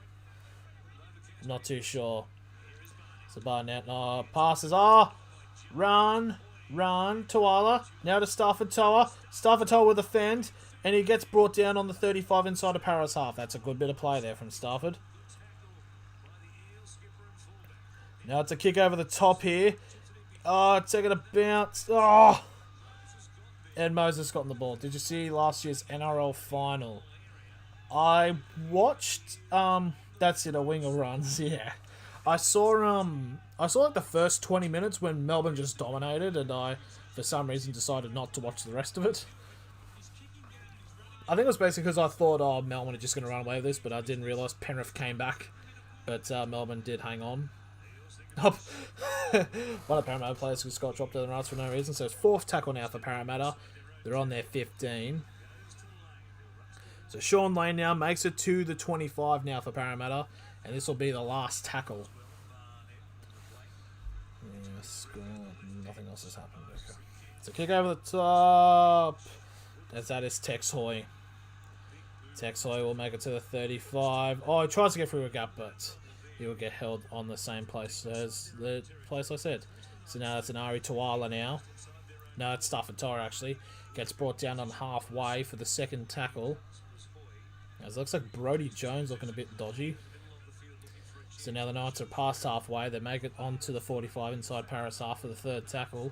I'm not too sure. So Barnett passes. Run. Tuala. Now to Stafford Toa. Stafford Toa with a fend. And he gets brought down on the 35 inside of Para's half. That's a good bit of play there from Stafford. Now it's a kick over the top here. Oh, it's taking a bounce. Oh! And Moses got on the ball. Did you see last year's NRL final? I watched, that's it, a winger runs, yeah. I saw like the first 20 minutes when Melbourne just dominated and I, for some reason, decided not to watch the rest of it. I think it was basically because I thought, Melbourne are just going to run away with this, but I didn't realise Penrith came back. But Melbourne did hang on. One of the Parramatta players who got dropped to the Knights for no reason. So it's 4th tackle now for Parramatta. They're on their 15. So Sean Lane now makes it to the 25 now for Parramatta. And this will be the last tackle. Yes, nothing else has happened. Okay. So kick over the top. As that is Tex Hoy. Tex Hoy will make it to the 35. Oh, he tries to get through a gap, but he will get held on the same place as the place I said. So now that's an Ari Tuala now. No, it's Stafford Toa actually. Gets brought down on halfway for the second tackle. As it looks like Brodie Jones looking a bit dodgy. So now the Knights are past halfway. They make it onto the 45 inside Paris half for the third tackle.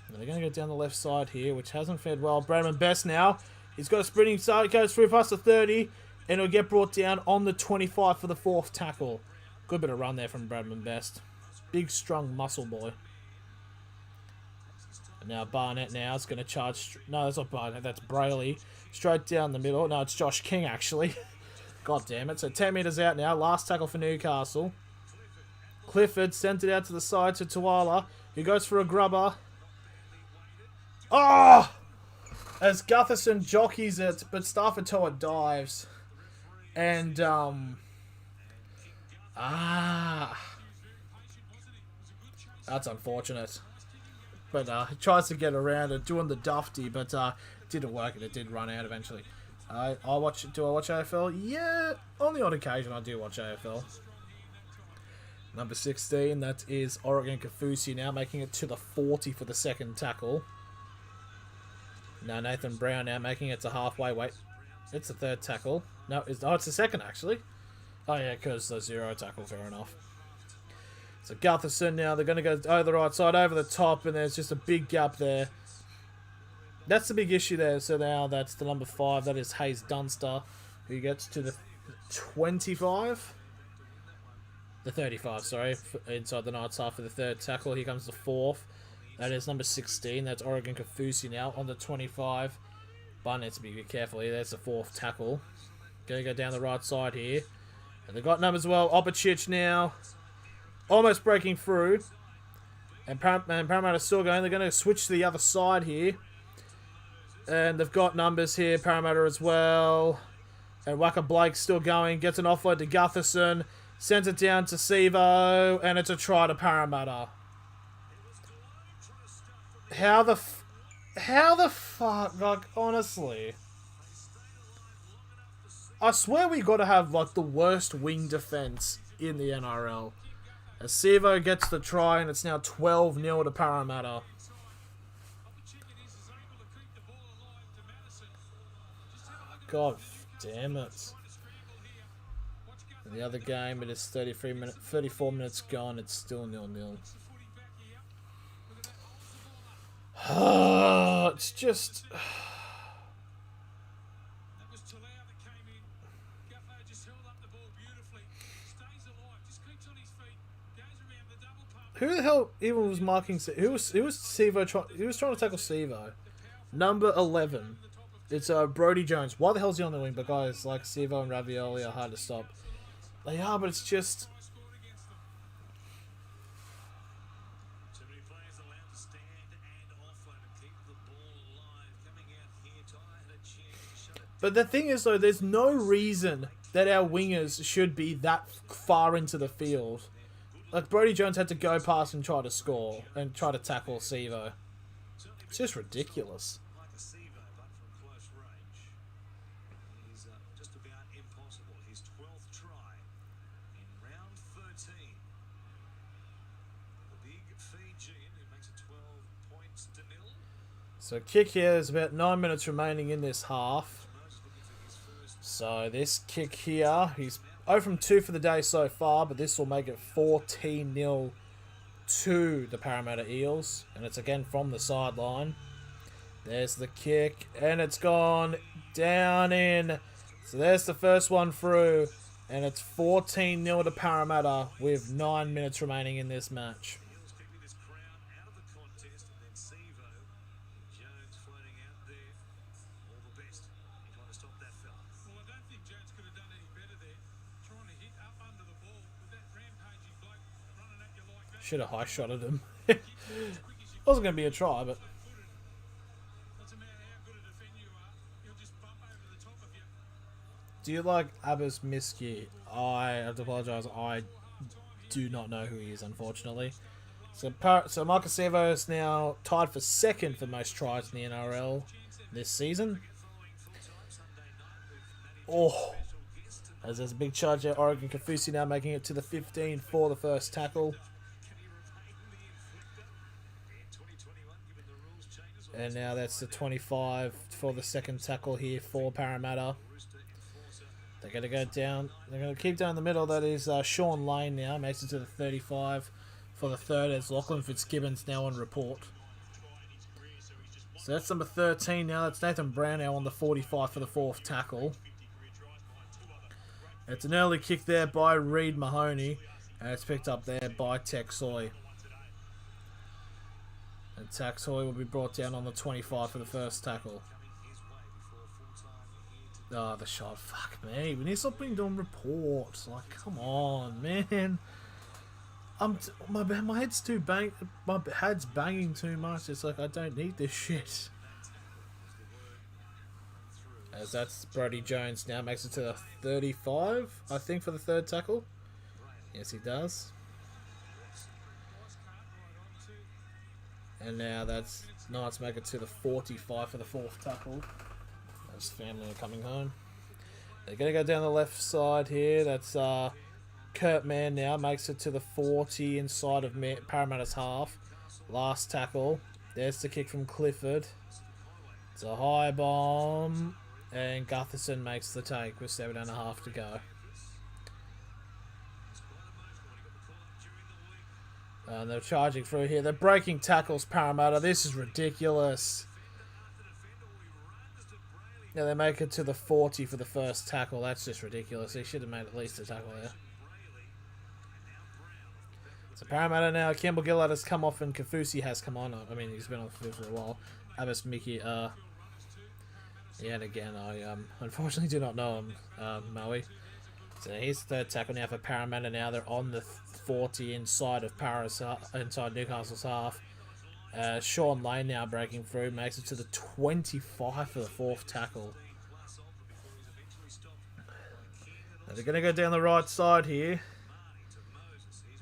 And they're going to go down the left side here, which hasn't fared well. Bradman Best now. He's got a sprinting start. Goes through past the 30. And it'll get brought down on the 25 for the 4th tackle. Good bit of run there from Bradman Best. Big, strong muscle boy. And now Barnett now is going to charge. No, that's not Barnett. That's Brayley. Straight down the middle. No, it's Josh King, actually. God damn it. So 10 metres out now. Last tackle for Newcastle. Clifford sent it out to the side to Tuala. He goes for a grubber. Oh! As Gutherson jockeys it, but Stafford Toa dives. And, that's unfortunate. But, he tries to get around it, doing the dufty, but, didn't work and it did run out eventually. Do I watch AFL? Yeah, on the odd occasion I do watch AFL. Number 16, that is Oregon Kafusi now, making it to the 40 for the second tackle. Now Nathan Brown now making it to halfway. Wait, it's the third tackle. No, it's the second actually. Oh yeah, because the 0 tackle, fair enough. So Gutherson now, they're going to go over the right side, over the top, and there's just a big gap there. That's the big issue there. So now that's the number 5. That is Hayes Dunster, who gets to the 25. The 35, sorry. Inside the Knights half for the third tackle. Here comes the 4th. That is number 16. That's Oregon Kafusi now on the 25. Barnett to be careful here. That's the 4th tackle. Going to go down the right side here. And they've got numbers well. Opachich now. Almost breaking through. And Parramatta still going. They're going to switch to the other side here. And they've got numbers here. Parramatta as well. And Waka Blake still going. Gets an offload to Gutherson. Sends it down to Sevo. And it's a try to Parramatta. How the fuck, like, honestly. I swear we got to have, like, the worst wing defense in the NRL. As Sevo gets the try, and it's now 12-0 to Parramatta. God damn it. In the other game, it is 34 minutes gone. It's still 0-0. It's just... Who the hell even was marking? Who was Sevo? He was trying to tackle Sevo. Number 11. It's Brody Jones. Why the hell is he on the wing? But guys like Sevo and Ravioli are hard to stop. They are, but it's just. But the thing is, though, there's no reason that our wingers should be that far into the field. Like, Brody Jones had to go past and try to score and try to tackle Sevo. It's just ridiculous. So kick here, there's about 9 minutes remaining in this half. So this kick here, he's 0 from 2 for the day so far, but this will make it 14-0 to the Parramatta Eels. And it's again from the sideline. There's the kick, and it's gone down in. So there's the first one through, and it's 14-0 to Parramatta with 9 minutes remaining in this match. Should have high-shotted him. Wasn't going to be a try, but... Do you like Abbas Miski? I have to apologise. I do not know who he is, unfortunately. So Marcus Sevo is now tied for second for most tries in the NRL this season. Oh, as there's a big charge at Oregon. Kafusi now making it to the 15 for the first tackle. And now that's the 25 for the second tackle here for Parramatta. They're going to go down. They're going to keep down the middle. That is Sean Lane now. Makes it to the 35 for the third as Lachlan Fitzgibbon's now on report. So that's number 13 now. That's Nathan Brown now on the 45 for the fourth tackle. It's an early kick there by Reid Mahoney. And it's picked up there by Texoy. And Texoy will be brought down on the 25 for the first tackle. Oh, the shot. Fuck me. We need to stop being doing reports. Like, come on, man. My head's too bang. My head's banging too much. It's like I don't need this shit. As that's Brody Jones now makes it to the 35, I think, for the third tackle. Yes, he does. And now that's Knights make it to the 45 for the fourth tackle. As family are coming home. They're going to go down the left side here. That's Kurt Mann now makes it to the 40 inside of Parramatta's half. Last tackle. There's the kick from Clifford. It's a high bomb. And Gutherson makes the take with 7.5 to go. And they're charging through here. They're breaking tackles, Parramatta. This is ridiculous. Yeah, they make it to the 40 for the first tackle. That's just ridiculous. They should have made at least a tackle there. So Parramatta now. Campbell Gillard has come off and Kafusi has come on. I mean, he's been on the field for a while. Abbas Mickey, yet again, I unfortunately do not know him, Maui. So here's the third tackle now for Parramatta. Now they're on the 40 inside of inside Newcastle's half. Sean Lane now breaking through, makes it to the 25 for the fourth tackle. Now they're going to go down the right side here.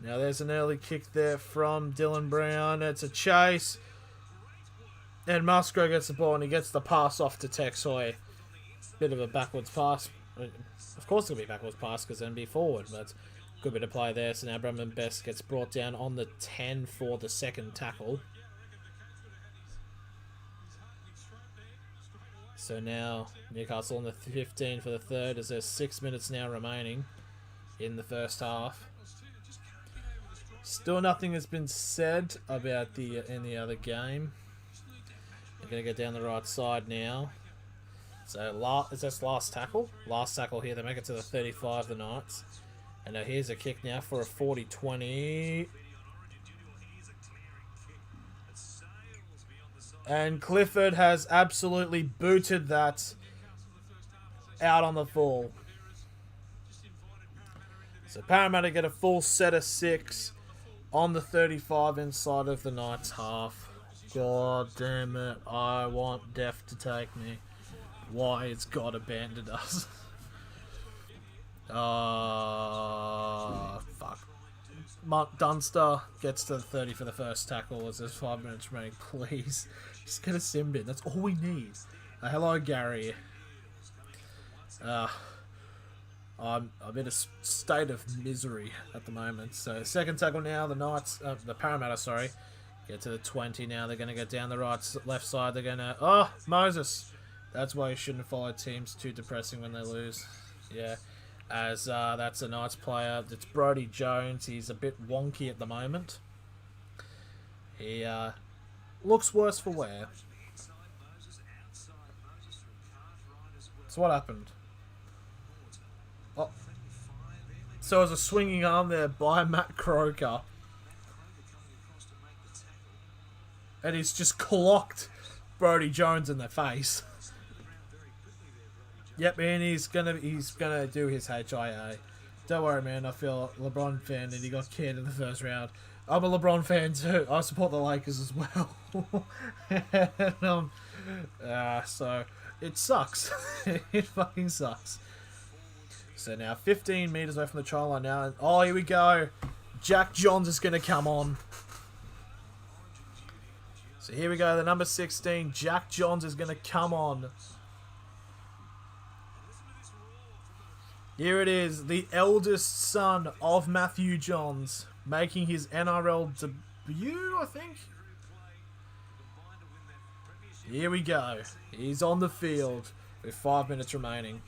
Now there's an early kick there from Dylan Brown. It's a chase. And Musgrove gets the ball and he gets the pass off to Texoy. Bit of a backwards pass. Of course it'll be a backwards pass because then be forward, but good bit of play there. So now Brendan Best gets brought down on the 10 for the second tackle. So now Newcastle on the 15 for the third as there's 6 minutes now remaining in the first half. Still nothing has been said about the other game. They're going to go down the right side now. So is this last tackle? Last tackle here. They make it to the 35, the Knights. And now here's a kick now for a 40-20. And Clifford has absolutely booted that out on the full. So Parramatta get a full set of 6 on the 35 inside of the Knights half. God damn it. I want death to take me. Why it's God abandoned us. Fuck. Dunster gets to the 30 for the first tackle as there's 5 minutes remaining. Please. Just get a sim bin. That's all we need. Hello, Gary. I'm in a state of misery at the moment. So, second tackle now. The Knights, the Parramatta, sorry, get to the 20 now. They're going to get down the left side. They're going to... Oh, Moses. That's why you shouldn't follow teams. Too depressing when they lose. Yeah. As that's a Knights player. It's Brodie Jones. He's a bit wonky at the moment. He looks worse for wear. So what happened? Oh. So there's a swinging arm there by Matt Croker. And he's just clocked Brodie Jones in the face. Yep, and he's gonna do his HIA. Don't worry, man. I feel a LeBron fan, and he got canned in the first round. I'm a LeBron fan too. I support the Lakers as well. And, so it sucks. It fucking sucks. So now 15 meters away from the try line now. And, oh, here we go. Jack Johns is gonna come on. So here we go. The number 16, Jack Johns is gonna come on. Here it is, the eldest son of Matthew Johns, making his NRL debut, I think. Here we go. He's on the field with 5 minutes remaining.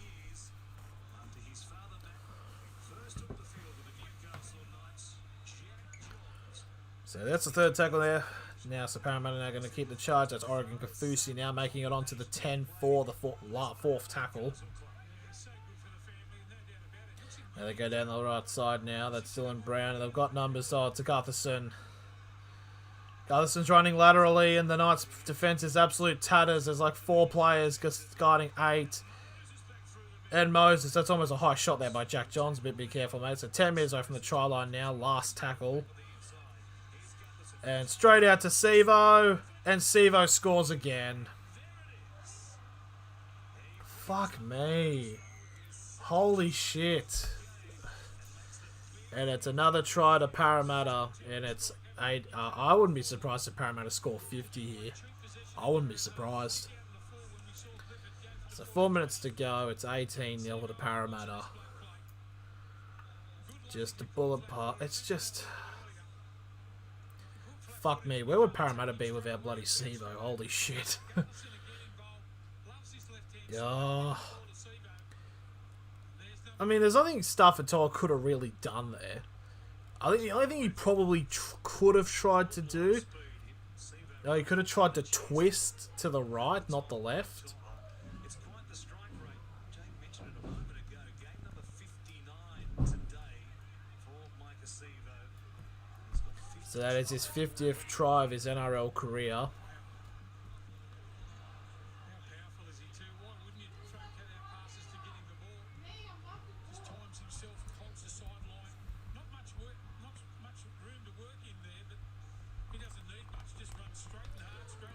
So that's the third tackle there. Now, so Parramatta now going to keep the charge. That's Oregon Kafusi now making it onto the 10 for the fourth tackle. Now they go down the right side now. That's Dylan Brown. And they've got numbers. Oh, it's a Gutherson. Gutherson's running laterally. And the Knights' defence is absolute tatters. There's like 4 players just guarding 8. And Moses. That's almost a high shot there by Jack Johns. Be careful, mate. So 10 metres away from the try line now. Last tackle. And straight out to Sevo. And Sevo scores again. Fuck me. Holy shit. And it's another try to Parramatta. And it's 8. I wouldn't be surprised if Parramatta score 50 here. I wouldn't be surprised. So 4 minutes to go. It's 18-0 to Parramatta. Just a bullet part. It's just... Fuck me. Where would Parramatta be without bloody Sevo? Holy shit. Yeah. I mean, there's nothing Stafford could have really done there. I think the only thing he probably could have tried to do... No, he could have tried to twist to the right, not the left. So that is his 50th try of his NRL career.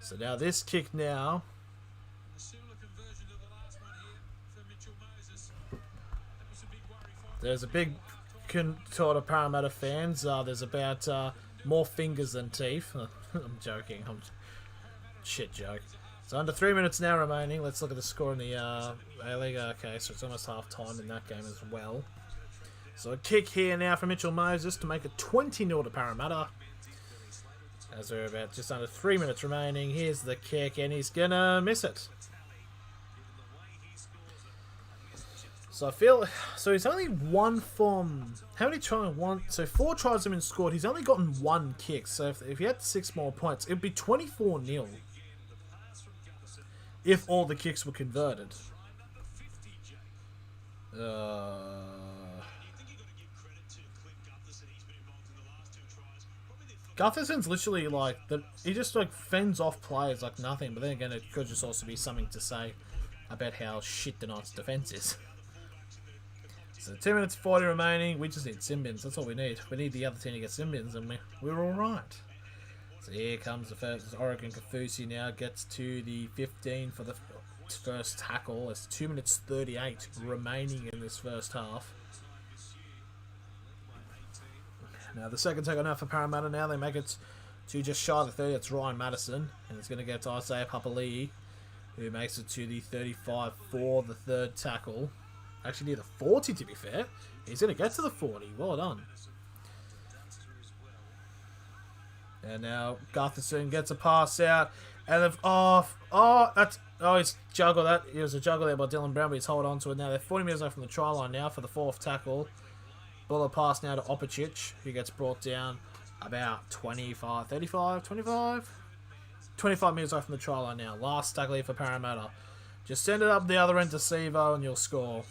So now this kick now. There's a big contort of Parramatta fans. There's about more fingers than teeth. I'm joking. Shit joke. So under 3 minutes now remaining. Let's look at the score in the A-League. Okay, so it's almost half time in that game as well. So a kick here now from Mitchell Moses to make it 20-0 to Parramatta. As we're about just under 3 minutes remaining. Here's the kick, and he's gonna miss it. So I feel... So he's only one from... How many tries? So 4 tries have been scored. He's only gotten 1 kick. So if he had 6 more points, it'd be 24-0. If all the kicks were converted. Gutherson's literally like he just like fends off players like nothing. But then again, it could just also be something to say about how shit the Knights' defense is. So 2 minutes 40 remaining. We just need sin bins. That's all we need. We need the other team to get sin bins, and we're all right. So here comes the first. Oregon Kafusi now gets to the 15 for the first tackle. It's 2 minutes 38 remaining in this first half. Now the second tackle now for Parramatta. Now they make it to just shy of the 30. It's Ryan Madison, and it's going to get to Isaiah Papali'i, who makes it to the 35 for the third tackle. Actually near the 40, to be fair. He's going to get to the 40. Well done. And now Gutherson gets a pass out. And they've he's juggled that. It was a juggle there by Dylan Brown, but he's holding on to it now. They're 40 metres away from the try line now for the fourth tackle. Bullet pass now to Opicic, who gets brought down about 25 metres away from the try line now. Last tackle here for Parramatta. Just send it up the other end to Sevo and you'll score.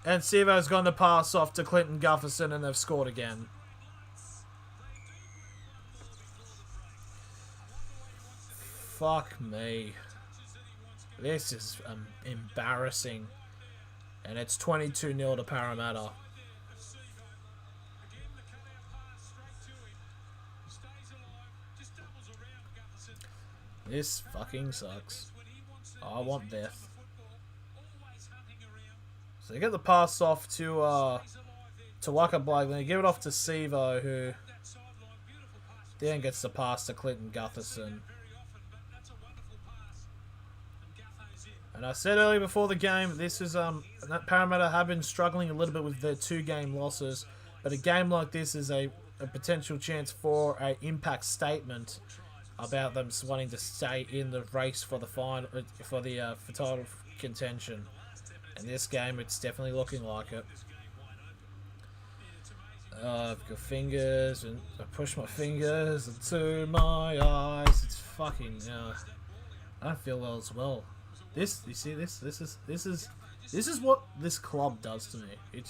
And Sevo's gone to pass off to Clinton Gutherson, and they've scored again. Fuck me. This is embarrassing. And it's 22-0 to Parramatta. This fucking sucks. I want death. So they get the pass off to Waka Blake. Then they give it off to Sevo, who then gets the pass to Clinton Gutherson. And I said earlier before the game, this is Parramatta have been struggling a little bit with their 2-game losses, but a game like this is a potential chance for an impact statement about them wanting to stay in the race for the final for title contention. In this game, it's definitely looking like it. I've got fingers, and I push my fingers into my eyes. It's fucking. I don't feel well as well. This, you see, this is what this club does to me. It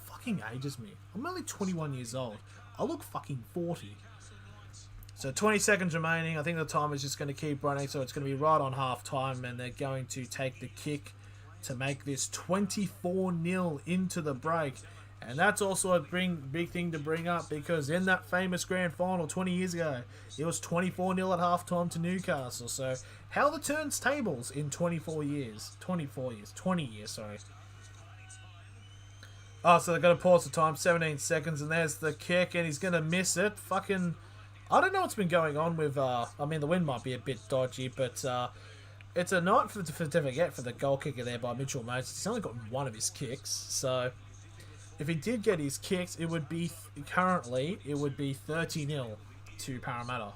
fucking ages me. I'm only 21 years old. I look fucking 40. So 20 seconds remaining. I think the time is just going to keep running, so it's going to be right on half time, and they're going to take the kick to make this 24-0 into the break. And that's also a big thing to bring up, because in that famous grand final 20 years ago, it was 24-0 at half time to Newcastle. So how the turns tables in 20 years, sorry. Oh, so they're going to pause the time, 17 seconds, and there's the kick, and he's going to miss it. Fucking, I don't know what's been going on with, I mean, the wind might be a bit dodgy, but it's a night to forget for the goal kicker there by Mitchell Moses. He's only got one of his kicks, so if he did get his kicks, it would be, currently, it would be 30-0 to Parramatta.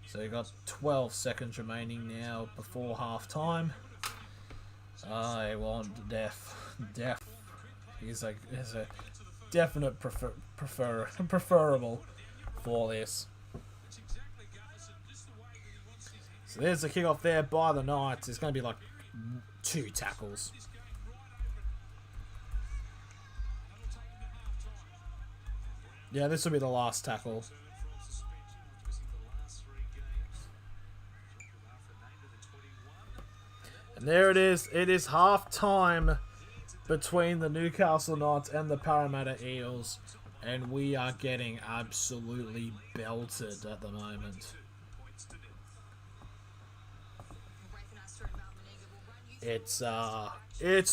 So you've got 12 seconds remaining now before half time. I want death. Death is a definite preferable for this. So there's the kickoff there by the Knights. It's going to be like 2 tackles. Yeah, this will be the last tackle. And there it is. It is half time between the Newcastle Knights and the Parramatta Eels. And we are getting absolutely belted at the moment. It's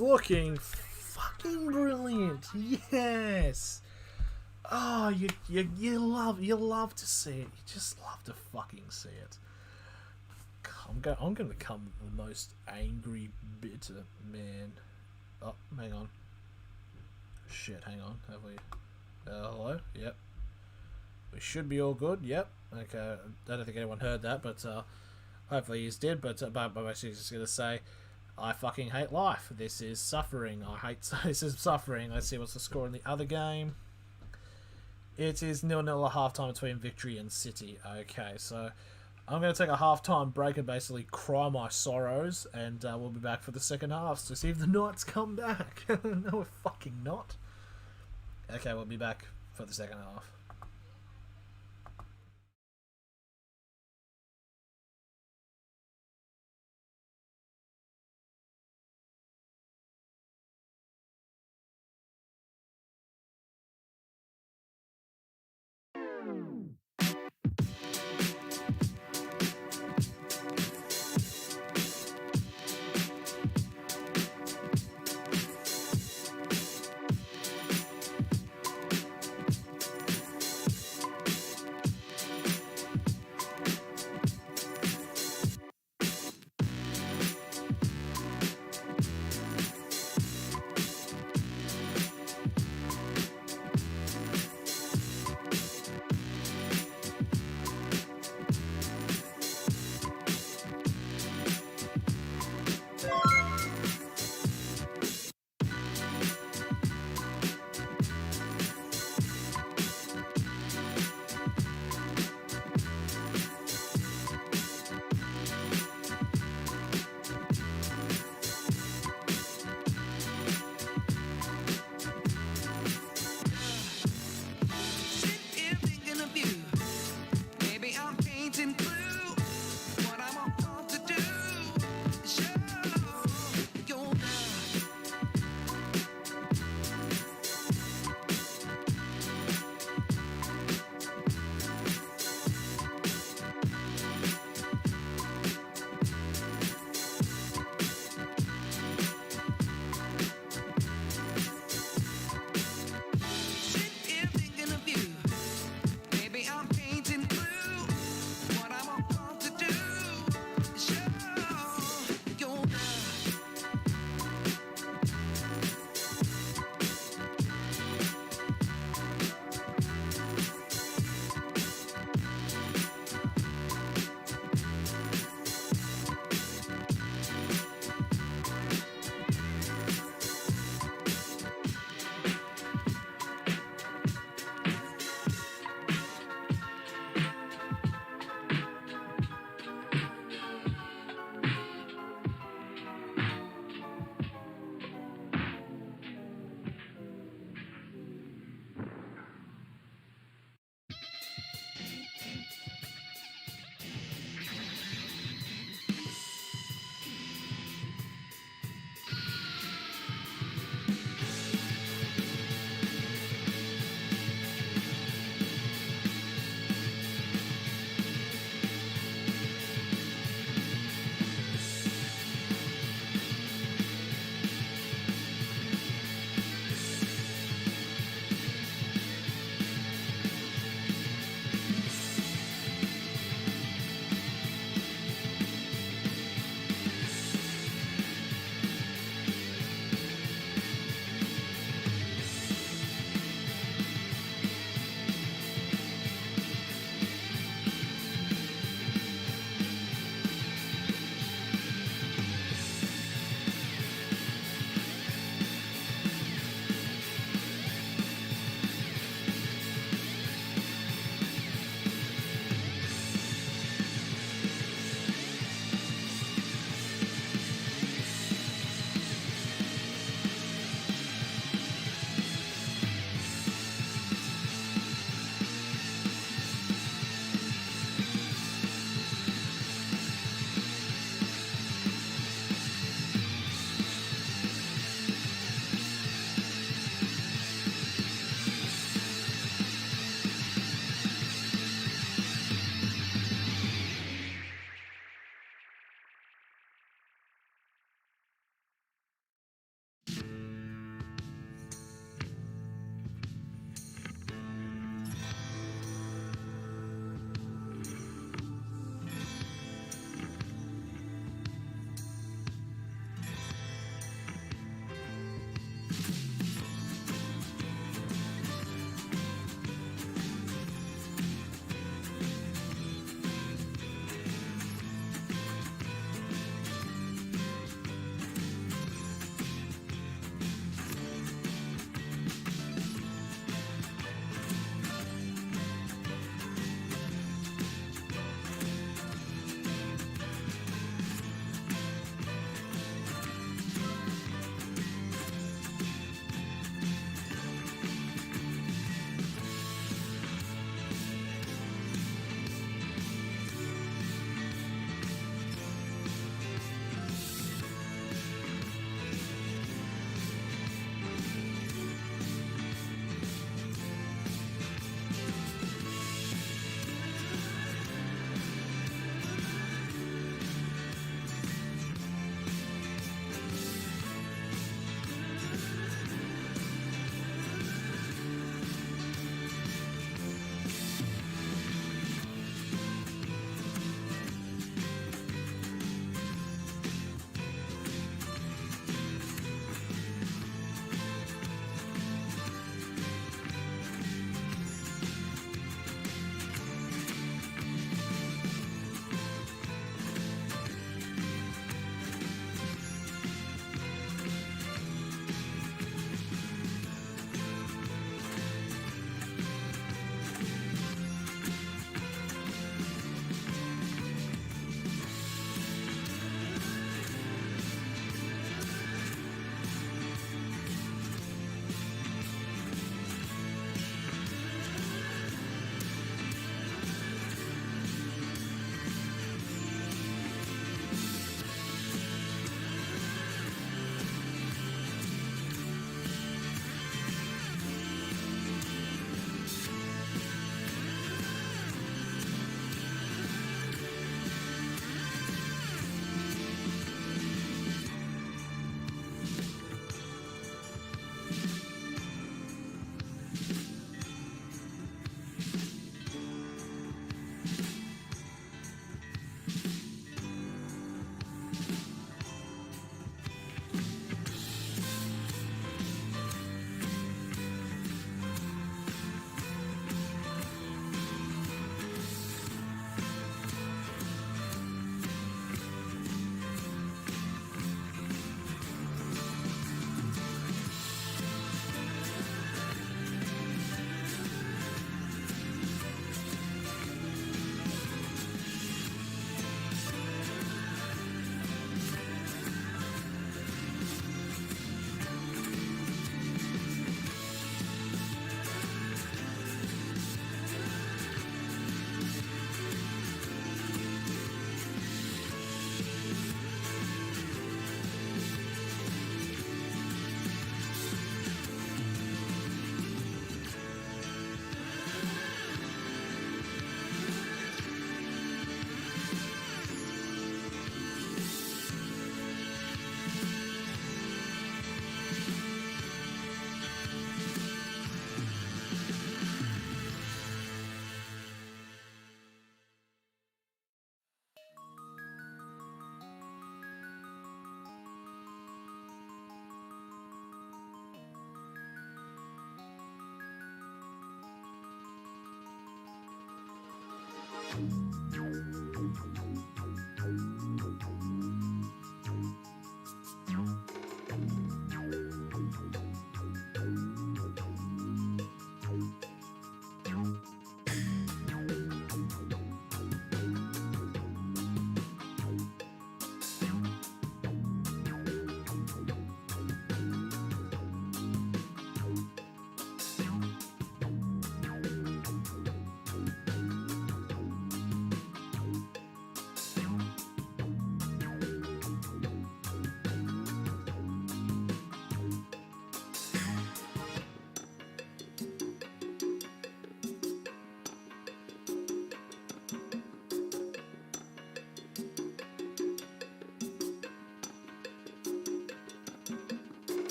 looking fucking brilliant. Yes. Oh, you love to see it. You just love to fucking see it. I'm going to become the most angry, bitter man. Oh, hang on. Shit, hang on. Have we? Hello? Yep. We should be all good. Yep. Okay. I don't think anyone heard that, but hopefully you did. But I'm actually just going to say, I fucking hate life. This is suffering. This is suffering. Let's see what's the score in the other game. It is 0-0 at halftime between Victory and City. Okay, so I'm going to take a halftime break and basically cry my sorrows, and we'll be back for the second half to see if the Knights come back. No, we're fucking not. Okay, we'll be back for the second half.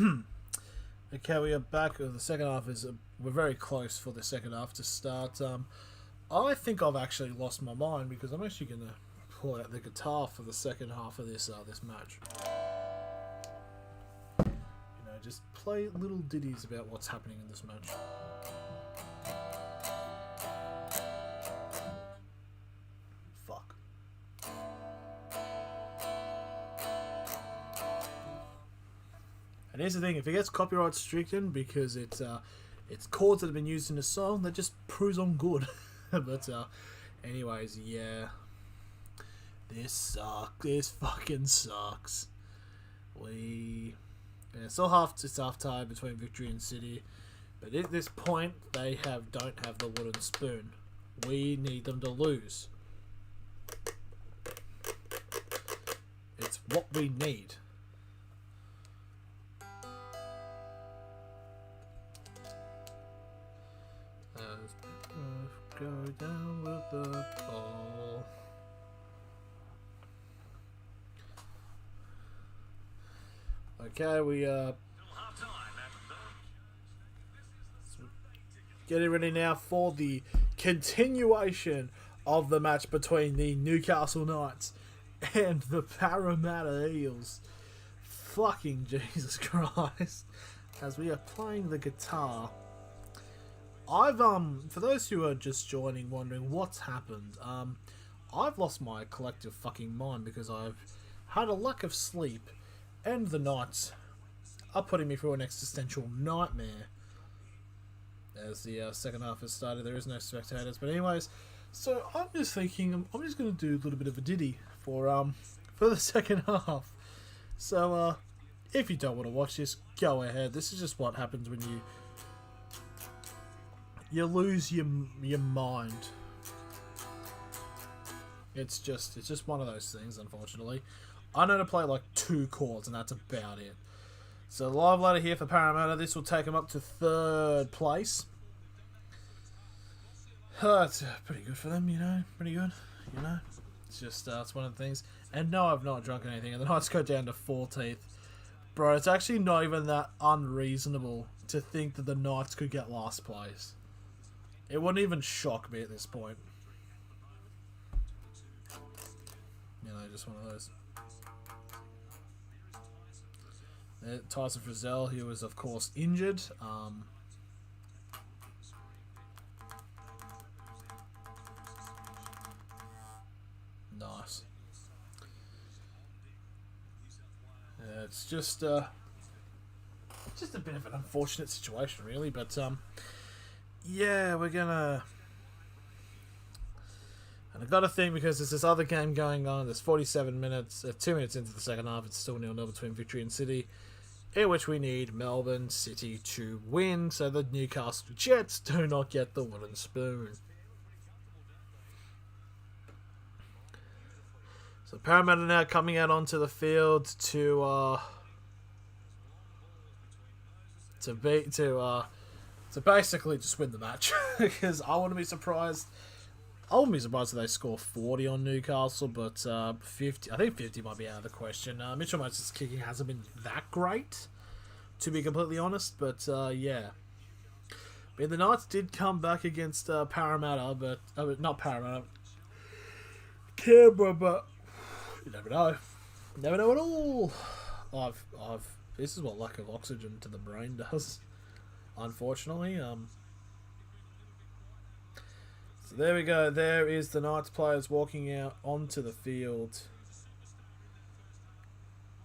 Okay, we are back. The second half is we're very close for the second half to start. I think I've actually lost my mind because I'm actually gonna pull out the guitar for the second half of this match. You know, just play little ditties about what's happening in this match. Fuck. And here's the thing: if it gets copyright stricken because it's chords that have been used in a song, that just proves on good. But anyways, yeah, this sucks. This fucking sucks. It's half time between Victory and City, but at this point they don't have the wooden spoon. We need them to lose. It's what we need. Go down with the ball. Okay, we getting ready now for the continuation of the match between the Newcastle Knights and the Parramatta Eels. Fucking Jesus Christ. As we are playing the guitar. For those who are just joining, wondering what's happened, I've lost my collective fucking mind because I've had a lack of sleep, and the Knights are putting me through an existential nightmare. As the second half has started, there is no spectators, but anyways, so I'm just thinking, I'm just going to do a little bit of a ditty for the second half. So, if you don't want to watch this, go ahead. This is just what happens when you lose your mind. It's just one of those things, unfortunately. I know to play like 2 chords, and that's about it. So live ladder here for Parramatta. This will take them up to 3rd place. That's pretty good for them, you know. Pretty good, you know. It's just it's one of the things. And no, I've not drunk anything. And the Knights go down to 14th. Bro, it's actually not even that unreasonable to think that the Knights could get last place. It wouldn't even shock me at this point. You know, just one of those. Tyson Frizzell, he was of course injured. Nice. It's just a bit of an unfortunate situation, really, but yeah, we're gonna. And I've got to think because there's this other game going on. There's 47 minutes, 2 minutes into the second half. It's still 0-0 between Victory and City, in which we need Melbourne City to win, so the Newcastle Jets do not get the wooden spoon. So Parramatta now coming out onto the field to basically just win the match. Because I wouldn't be surprised. I wouldn't be surprised if they score 40 on Newcastle, but 50. I think 50 might be out of the question. Mitchell Moses' kicking hasn't been that great, to be completely honest. But yeah, but the Knights did come back against Parramatta, but not Parramatta, Canberra. But you never know. Never know at all. This is what lack of oxygen to the brain does. Unfortunately, so there we go. There is the Knights players walking out onto the field.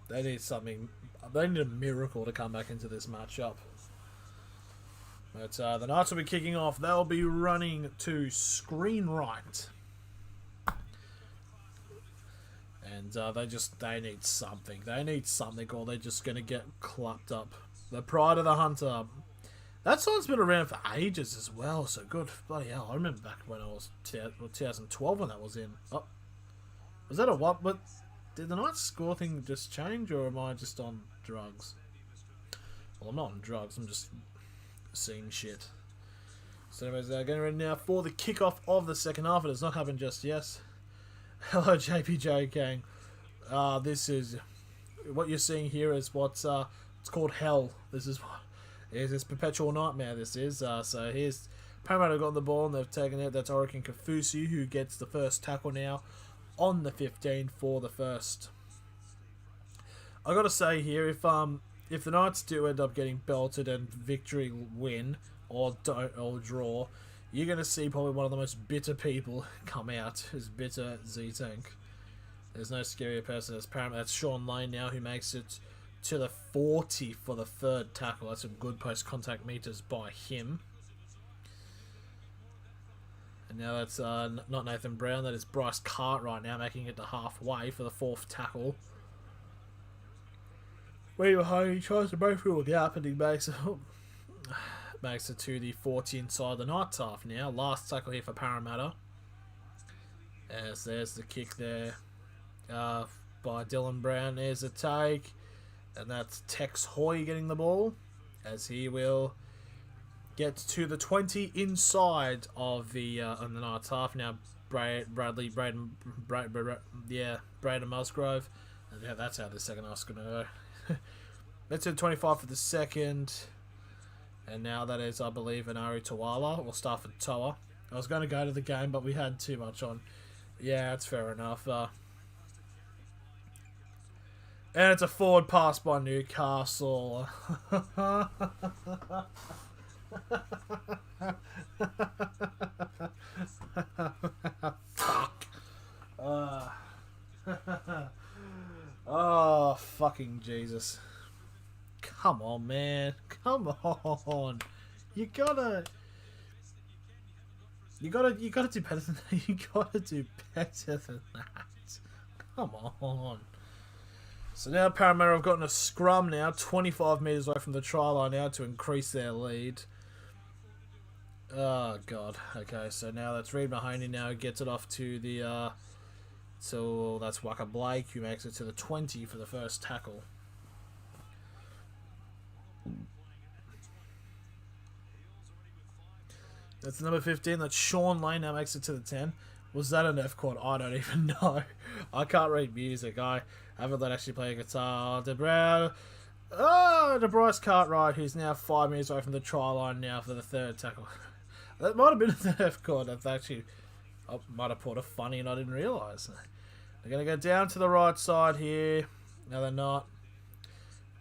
They need something. They need a miracle to come back into this matchup. But the Knights will be kicking off. They'll be running to screen right. And they need something. They need something, or they're just going to get clapped up. The Pride of the Hunter. That song's been around for ages as well, so good. Bloody hell, I remember back when I was 2012 when that was in. Oh, was that a what? But did the Knights score thing just change, or am I just on drugs? Well, I'm not on drugs, I'm just seeing shit. So anyways, getting ready now for the kickoff of the second half. It has not happened just yet. Hello, JPJ gang. This is what you're seeing here is what's It's called hell. This is what is this perpetual nightmare. This is so here's Parramatta got the ball and they've taken it. That's Orican Kafusi who gets the first tackle now on the 15 for the first. I gotta say here, if the Knights do end up getting belted and victory win or don't or draw, you're gonna see probably one of the most bitter people come out as bitter Z-Tank. There's no scarier person as Parramatta. That's Sean Lane now who makes it to the 40 for the third tackle. That's some good post-contact meters by him. And now that's not Nathan Brown. That is Bryce Cartwright now making it to halfway for the fourth tackle. Where you're home, he tries to break through a gap and he makes it to the 40 inside the Knights half now. Last tackle here for Parramatta. As there's the kick there by Dylan Brown. There's a take. And that's Tex Hoy getting the ball. As he will get to the 20 inside of the on the Knights half. Now Braden Musgrove. And yeah, that's how the second half's going to go. That's at 25 for the second. And now that is, I believe, an Ari Tawala or Stafford Toa. I was going to go to the game, but we had too much on. Yeah, that's fair enough. And it's a forward pass by Newcastle. Fuck. Oh, fucking Jesus. Come on, man. Come on. You gotta do better than that. You gotta do better than that. Come on. So now Parramatta have gotten a scrum now, 25 metres away from the try line now to increase their lead. Oh, God. Okay, so now that's Reid Mahoney now gets it off to the... So that's Waka Blake who makes it to the 20 for the first tackle. That's number 15. That's Sean Lane now makes it to the 10. Was that an F chord? I don't even know. I can't read music. I haven't let actually play a guitar. DeBrice Cartwright, who's now 5 metres away from the try line now for the third tackle. That might have been an F chord. That's actually... I might have pulled a funny and I didn't realise. They're going to go down to the right side here. No, they're not.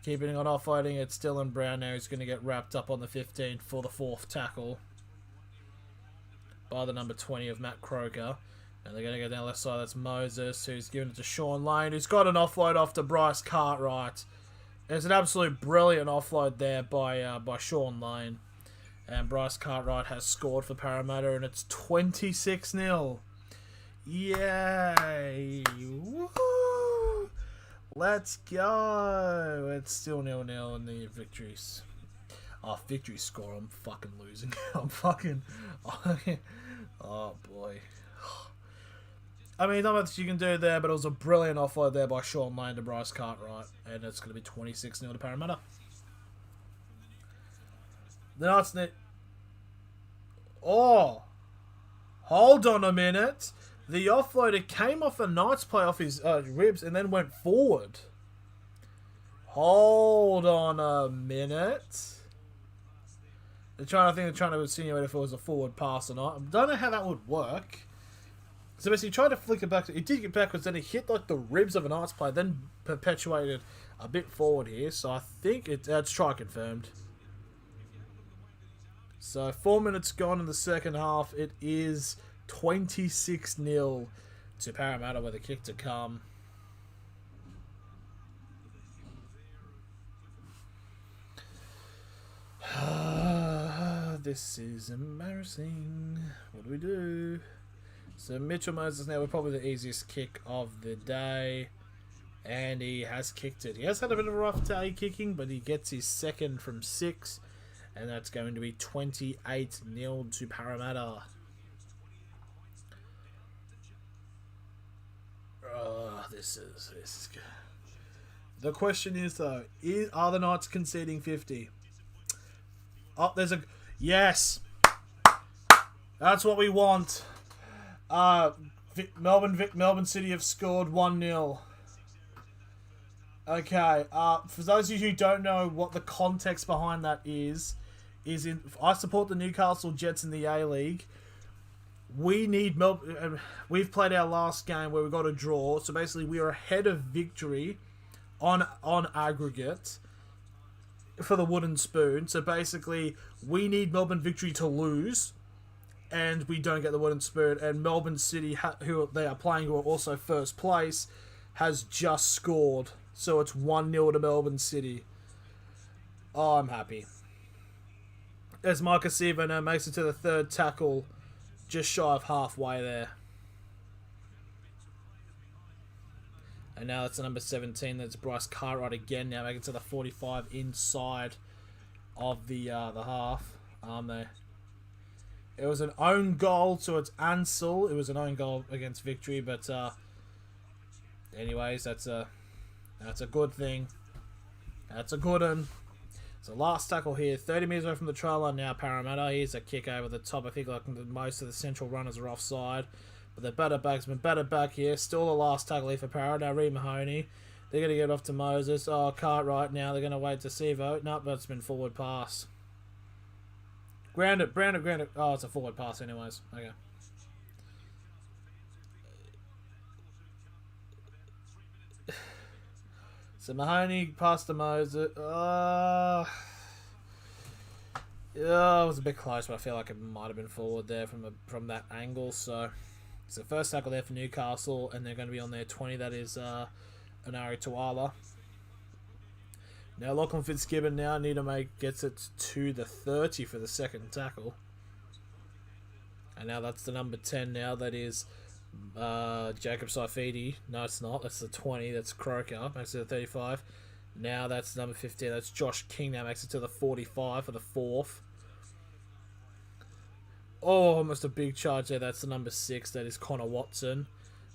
Keeping on offloading. It's Dylan Brown now who's going to get wrapped up on the 15 for the fourth tackle by the number 20 of Matt Croker. And they're going to go down the left side. That's Moses who's giving it to Sean Lane who's got an offload off to Bryce Cartwright. It's an absolute brilliant offload there by Sean Lane. And Bryce Cartwright has scored for Parramatta, and it's 26-0. Yay! Woo! Let's go! It's still 0-0 in the victories. Oh, victory score. I'm fucking losing. I'm fucking... Oh, boy. I mean, not much you can do there, but it was a brilliant offload there by Sean Lane to Bryce Cartwright. And it's going to be 26-0 to Parramatta. The Knights need... Oh! Hold on a minute. The offloader came off a Knights play off his ribs and then went forward. Hold on a minute. They're trying to insinuate if it was a forward pass or not. I don't know how that would work. So basically, he tried to flick it back. It did get backwards, then it hit like the ribs of a Knights player, then perpetuated a bit forward here. So I think it's try confirmed. So 4 minutes gone in the second half. It is 26-0 to Parramatta with a kick to come. This is embarrassing. What do we do? So Mitchell Moses now with probably the easiest kick of the day. And he has kicked it. He has had a bit of a rough day kicking, but he gets his second from 6. And that's going to be 28-0 to Parramatta. This is good. The question is though, are the Knights conceding 50? Oh, there's a... Yes! That's what we want. Melbourne City have scored 1-0. Okay, for those of you who don't know what the context behind that I support the Newcastle Jets in the A-League. We need we've played our last game where we got a draw, so basically we are ahead of Victory on aggregate for the wooden spoon. So basically we need Melbourne Victory to lose, and we don't get the wooden spoon. And Melbourne City, who they are playing, who are also first place, has just scored. So it's 1-0 to Melbourne City. Oh, I'm happy. As Marcus Sivo now makes it to the third tackle, just shy of halfway there. And now it's the number 17. That's Bryce Cartwright again. Now making it to the 45 inside of the half. There. It was an own goal, so it's Ansel. It was an own goal against Victory, but anyways, that's a good thing. That's a good one. So last tackle here, 30 metres away from the try line now, Parramatta. Here's a kick over the top. I think like most of the central runners are offside. But the batsman batted back here. Still the last tackle here for Parramatta. Now Reed Mahoney. They're going to get off to Moses. Oh, Cartwright now. They're going to wait to Sivo. Nope, that's been forward pass. Grounded. Oh, it's a forward pass anyways. Okay. So Mahoney passed to Moses. It was a bit close, but I feel like it might have been forward there from that angle. So it's the first tackle there for Newcastle, and they're going to be on their 20. That is Anari Tuala. Now Lachlan Fitzgibbon now gets it to the 30 for the second tackle. And now that's the number 10 now. That is Jacob Saifidi. No, it's not. That's the 20. That's Croker. Makes it to the 35. Now that's number 15. That's Josh King. Now makes it to the 45 for the fourth. Oh, almost a big charge there. That's the number 6. That is Connor Watson.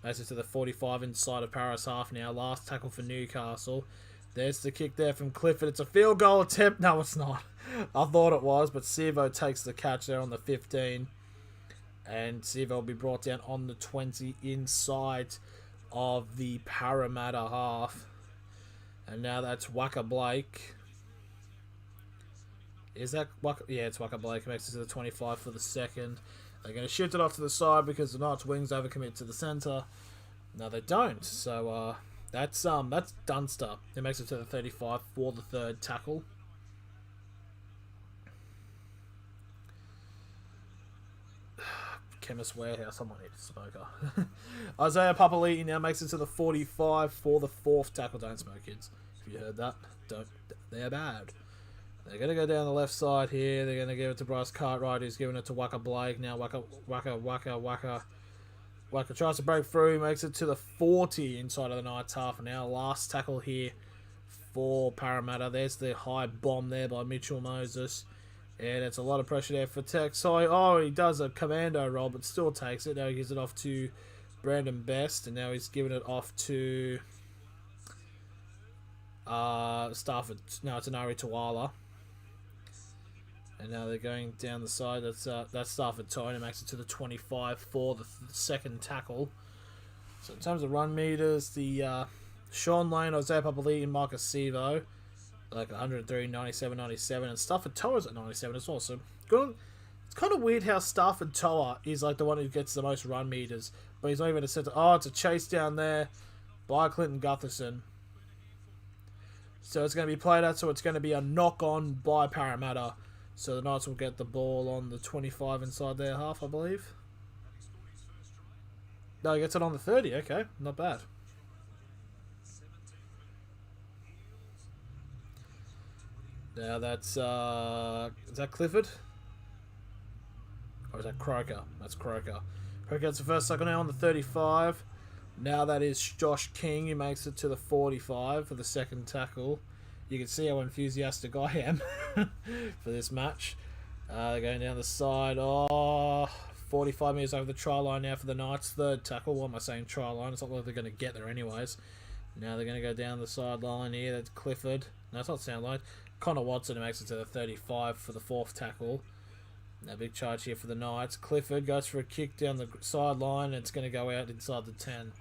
Makes it to the 45 inside of Paris half now. Last tackle for Newcastle. There's the kick there from Clifford. It's a field goal attempt. No, it's not. I thought it was, but Sivo takes the catch there on the 15. And Sivo will be brought down on the 20 inside of the Parramatta half. And now that's Waka Blake. Is that Waka? Yeah, it's Waka Blake. Makes it to the 25 for the second. They're going to shift it off to the side because the Knights' wings overcommit to the centre. No, they don't. So that's Dunster. It makes it to the 35 for the third tackle. Chemist Warehouse. Someone needs a smoker. Isaiah Papali'i now makes it to the 45 for the fourth tackle. Don't smoke, kids. If you heard that, don't. They're bad. They're going to go down the left side here. They're going to give it to Bryce Cartwright, who's giving it to Waka Blake. Now Waka tries to break through. Makes it to the 40 inside of the Knights half. And now last tackle here for Parramatta. There's the high bomb there by Mitchell Moses. And it's a lot of pressure there for Tex. So, he does a commando roll, but still takes it. Now he gives it off to Brandon Best. And now he's giving it off to Stafford. No, it's Anari Tuala. And now they're going down the side. That's Stafford Tone. It makes it to the 25 for the second tackle. So in terms of run meters, the Sean Lane, Isaiah Papali'i, and Marcus Sivo, like 103, 97, 97, and Stafford Toa's at 97 as well. So it's kind of weird how Stafford Toa is like the one who gets the most run meters, but he's not even a centre. Oh, it's a chase down there by Clinton Gutherson. So it's going to be played out, so it's going to be a knock on by Parramatta. So the Knights will get the ball on the 25 inside their half, I believe. No, he gets it on the 30. Okay, not bad. Now that's, is that Clifford? Or is that Croker? That's Croker. Croker gets the first tackle now on the 35. Now that is Josh King, who makes it to the 45 for the second tackle. You can see how enthusiastic I am for this match. They're going down the side. 45 metres over the try line now for the Knights. Third tackle. What am I saying? Try line. It's not like they're going to get there anyways. Now they're going to go down the sideline here. That's Clifford. No, it's not sound like. Connor Watson makes it to the 35 for the fourth tackle. Now big charge here for the Knights. Clifford goes for a kick down the sideline. It's going to go out inside the 10.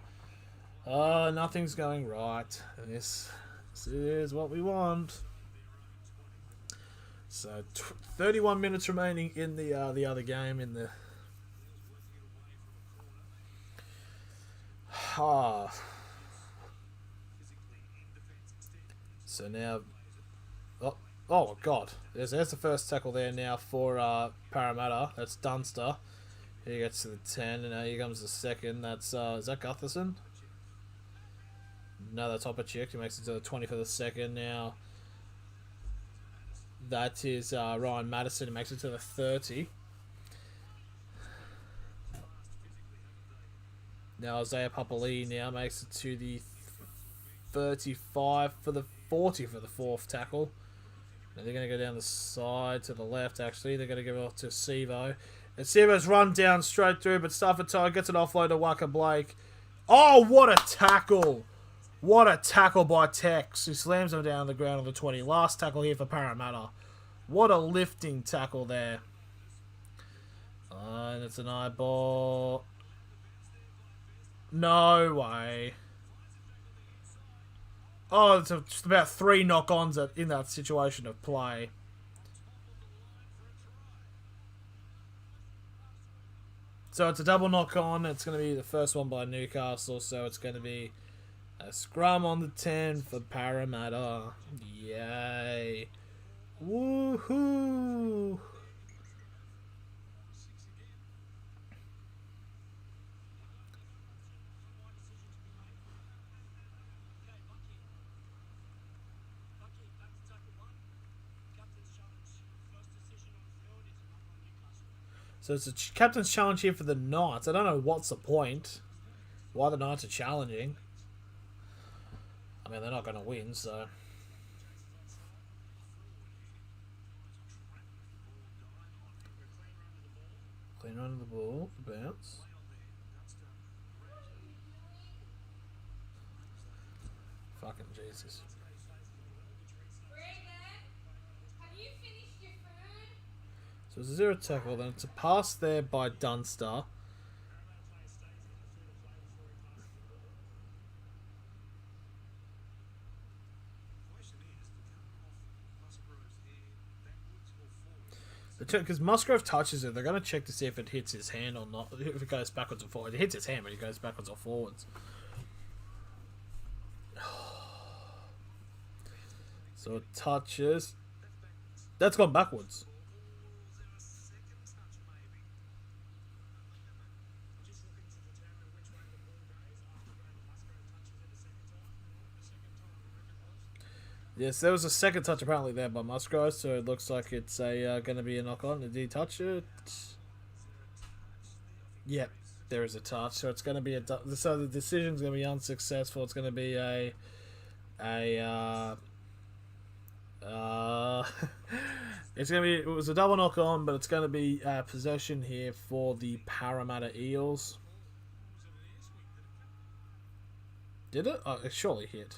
Nothing's going right in This is what we want. So 31 minutes remaining in the other game in the. So now, oh God, there's the first tackle there now for Parramatta. That's Dunster. He gets to the 10, and now here comes the second. That's is that Gutherson? No, that's Opachik. He makes it to the 20 for the second. Now that is Ryan Madison. He makes it to the 30. Now Isaiah Papali now makes it to the 35 for the 40 for the fourth tackle. And they're going to go down the side to the left, actually. They're going to give it off to Sivo. And Sivo's run down straight through, but Stafford gets an offload to Waka Blake. Oh, what a tackle! What a tackle by Tex, who slams him down on the ground on the 20. Last tackle here for Parramatta. What a lifting tackle there. And it's an eyeball. No way. Oh, it's just about 3 knock-ons in that situation of play. So it's a double knock-on. It's going to be the first one by Newcastle. So it's going to be a scrum on the 10 for Parramatta. Yay. Woohoo. So it's a captain's challenge here for the Knights. I don't know what's the point. Why the Knights are challenging. I mean, they're not going to win, so. Clean run of the ball. Bounce. Fucking Jesus. So it's a 0 tackle, then it's a pass there by Dunster. Because Musgrove touches it, they're going to check to see if it hits his hand or not. If it goes backwards or forwards. It hits his hand, but it goes backwards or forwards. So it touches. That's gone backwards. Yes, there was a second touch apparently there by Musgrove, so it looks like it's going to be a knock-on. Did he touch it? Yep, there is a touch. So it's going to be so the decision's going to be unsuccessful. It's going to be it's going to be. It was a double knock-on, but it's going to be possession here for the Parramatta Eels. Did it? Oh, it surely hit.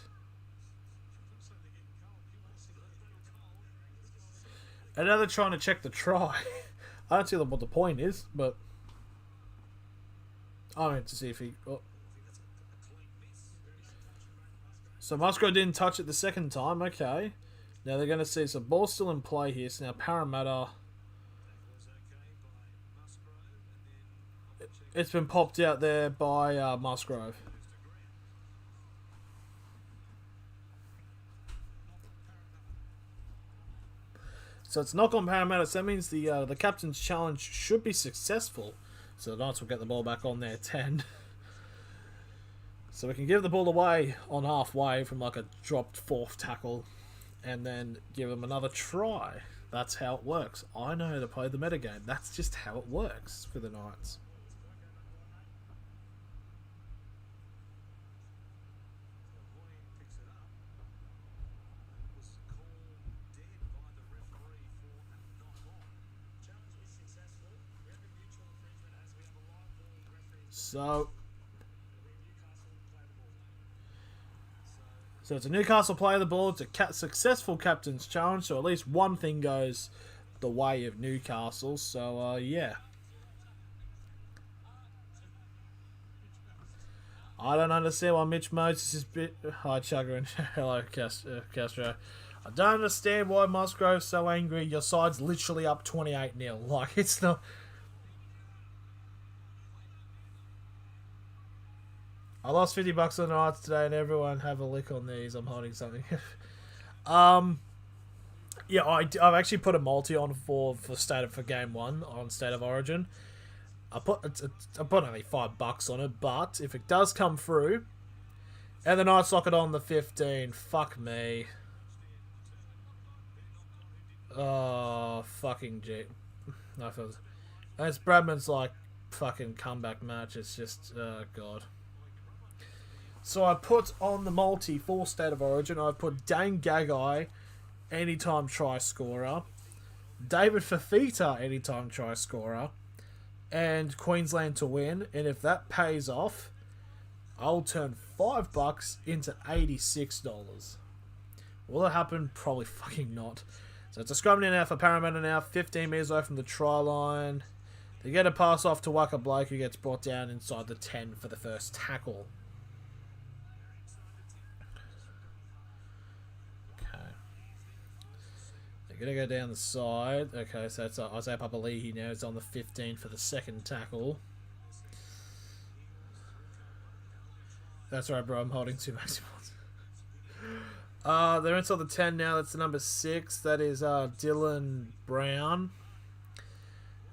And now they're trying to check the try. I don't see what the point is, but I mean to see if he. Oh. So Musgrove didn't touch it the second time. Okay, now they're going to see. So ball's still in play here. So now Parramatta. It's been popped out there by Musgrove. So it's knock on Parramatta, so that means the captain's challenge should be successful. So the Knights will get the ball back on their 10. So we can give the ball away on halfway from like a dropped fourth tackle and then give them another try. That's how it works. I know how to play the metagame. That's just how it works for the Knights. So it's a Newcastle play the ball. It's a successful captain's challenge. So at least one thing goes the way of Newcastle. So, yeah. I don't understand why Mitch Moses is bit. Hi, Chugger and hello, Castro. I don't understand why Musgrove's so angry. Your side's literally up 28-0. Like, it's not. I lost $50 on the Knights today, and everyone have a lick on these. I'm hiding something. Yeah, I've actually put a multi on for game 1 on State of Origin. I put only $5 on it, but if it does come through, and the Knights lock it on the 15, fuck me. Oh, fucking G. I feel. And it's Bradman's like fucking comeback match. It's just, God. So I put on the multi for State of Origin. I put Dane Gagai, anytime try scorer, David Fafita, anytime try scorer, and Queensland to win. And if that pays off, I'll turn $5 into $86. Will it happen? Probably fucking not. So it's a scrum now for Parramatta now, 15 metres away from the try line. They get a pass off to Waka Blake, who gets brought down inside the 10 for the first tackle. Okay. They're going to go down the side. Okay, so that's Isaiah Papali'i now is on the 15 for the second tackle. That's right, bro. I'm holding 2 maximals. They're inside the 10 now. That's the number 6. That is Dylan Brown.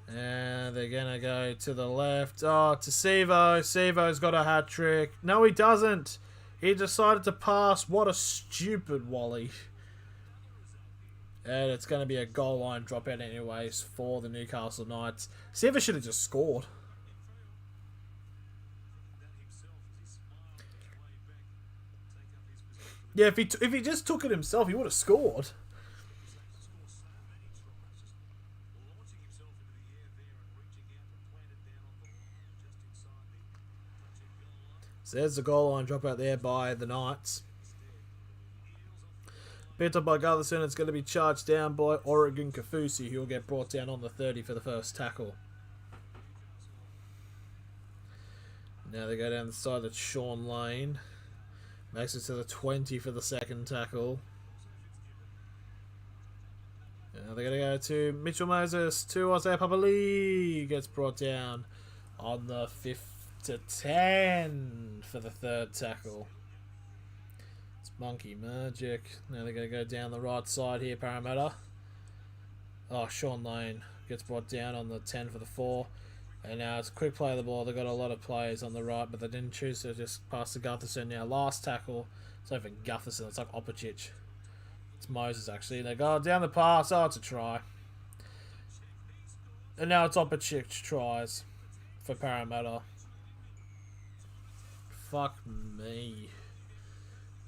And they're going to go to the left. Oh, to Sevo. Sevo's got a hat trick. No, he doesn't. He decided to pass. What a stupid Wally. And it's going to be a goal line dropout anyways for the Newcastle Knights. Sevo should have just scored. Yeah, if he just took it himself, he would have scored. So there's the goal line drop out there by the Knights. Picked up by Gutherson. It's going to be charged down by Oregon Kafusi, who will get brought down on the 30 for the first tackle. Now they go down the side. That's Sean Lane. Makes it to the 20 for the second tackle. Now they're going to go to Mitchell Moses, to Isaiah Papali'i. Gets brought down on the 5 to 10 for the third tackle. It's Monkey Magic. Now they're going to go down the right side here, Parramatta. Oh, Sean Lane gets brought down on the 10 for the 4. And now it's a quick play of the ball. They've got a lot of players on the right, but they didn't choose to just pass to Gutherson. Now, last tackle. It's not even Gutherson. It's like Opicic. It's Moses, actually. They go down the pass. Oh, it's a try. And now it's Opicic tries for Parramatta. Fuck me.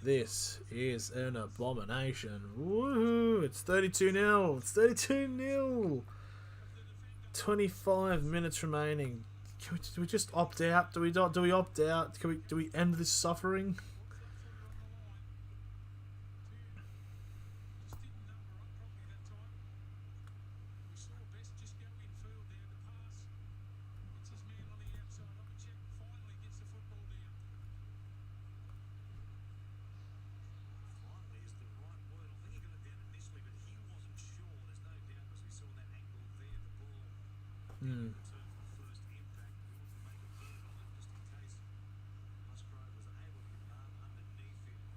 This is an abomination. Woohoo! It's 32-0. It's 32-0. 25 minutes remaining. Do we just opt out? Do we opt out? Do we end this suffering?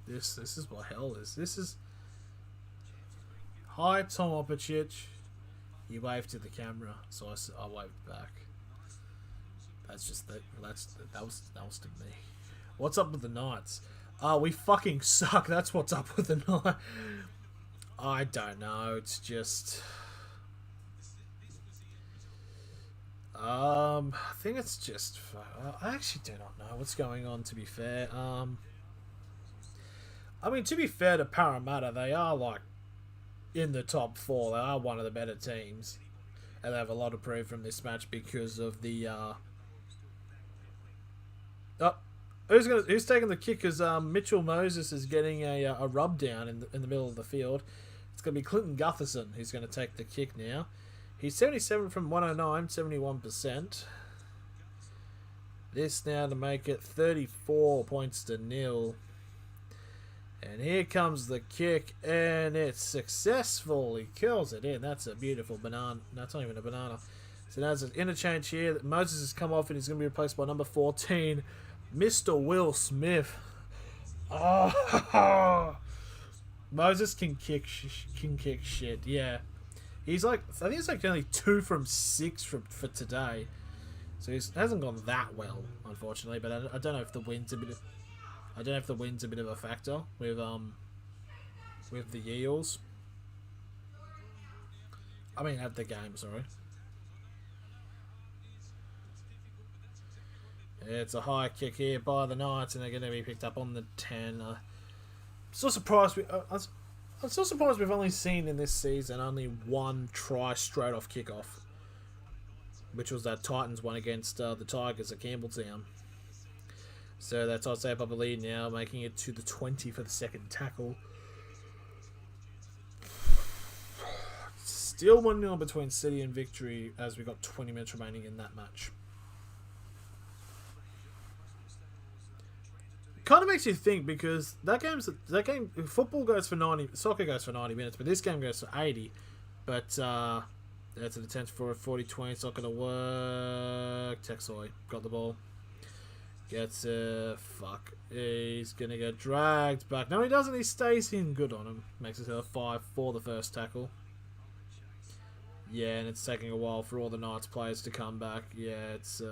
This is what hell is. This is. Hi, Tom Opicic. You waved to the camera, so I waved back. That's just that was to me. What's up with the Knights? We fucking suck. That's what's up with the Knights. I don't know. It's just. I think it's just. I actually do not know what's going on. To be fair, I mean, to be fair to Parramatta, they are like in the top 4. They are one of the better teams, and they have a lot to prove from this match because of the. Who's taking the kick? Because Mitchell Moses is getting a rub down in the middle of the field. It's going to be Clinton Gutherson who's going to take the kick now. He's 77 from 109, 71%. This now to make it 34 points to 0. And here comes the kick, and it's successful. He kills it in. That's a beautiful banana. That's not even a banana. So now there's an interchange here. Moses has come off, and he's going to be replaced by number 14, Mr. Will Smith. Oh, Moses can kick shit. Yeah, he's like, I think it's like only 2 from 6 for today. So he hasn't gone that well, unfortunately. But I don't know if the wind's a bit of, a factor with the Eels. I mean, at the game, sorry. It's a high kick here by the Knights, and they're going to be picked up on the 10. I'm still surprised. I'm still surprised we've only seen in this season only 1 try straight off kickoff, which was that Titans one against the Tigers at Campbelltown. So that's I'd say up a lead now, making it to the 20 for the second tackle. Still 1-0 between City and Victory as we got 20 minutes remaining in that match. Kind of makes you think, because that game football goes for 90, soccer goes for 90 minutes, but this game goes for 80. But that's an attempt for a 40-20. It's not going to work. Texoy got the ball. Gets fuck. He's going to get dragged back. No, he doesn't. He stays in. Good on him. Makes it a 5 for the first tackle. Yeah, and it's taking a while for all the Knights players to come back. Yeah, it's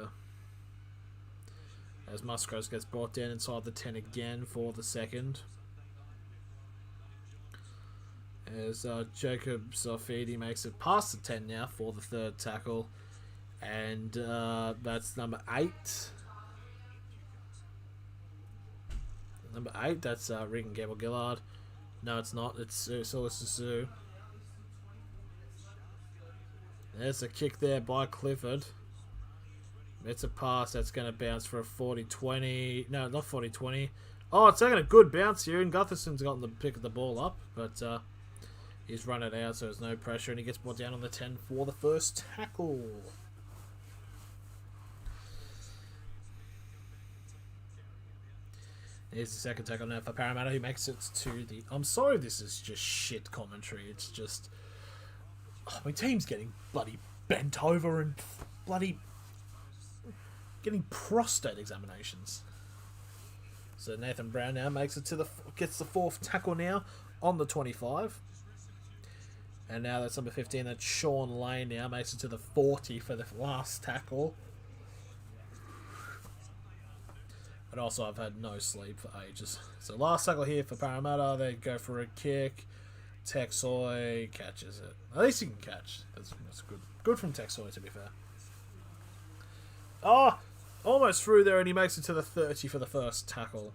as Musgrove gets brought down inside the 10 again for the second. As Jacob Sofidi makes it past the 10 now for the third tackle. And that's number 8. Number 8, that's Regan Gable-Gillard. No, it's not. It's Susu. There's a kick there by Clifford. It's a pass that's going to bounce for a 40-20. No, not 40-20. Oh, it's taking a good bounce here, and Gutherson's gotten the pick of the ball up, but he's run it out, so there's no pressure, and he gets brought down on the 10 for the first tackle. Here's the second tackle now for Parramatta, who makes it to the... I'm sorry this is just shit commentary. It's just... Oh, my team's getting bloody bent over and bloody... getting prostate examinations. So Nathan Brown now makes it to gets the fourth tackle now on the 25. And now that's number 15, that's Sean Lane now makes it to the 40 for the last tackle. And also I've had no sleep for ages. So last tackle here for Parramatta, they go for a kick. Texoy catches it. At least he can catch. That's good. Good from Texoy, to be fair. Oh! Almost through there, and he makes it to the 30 for the first tackle.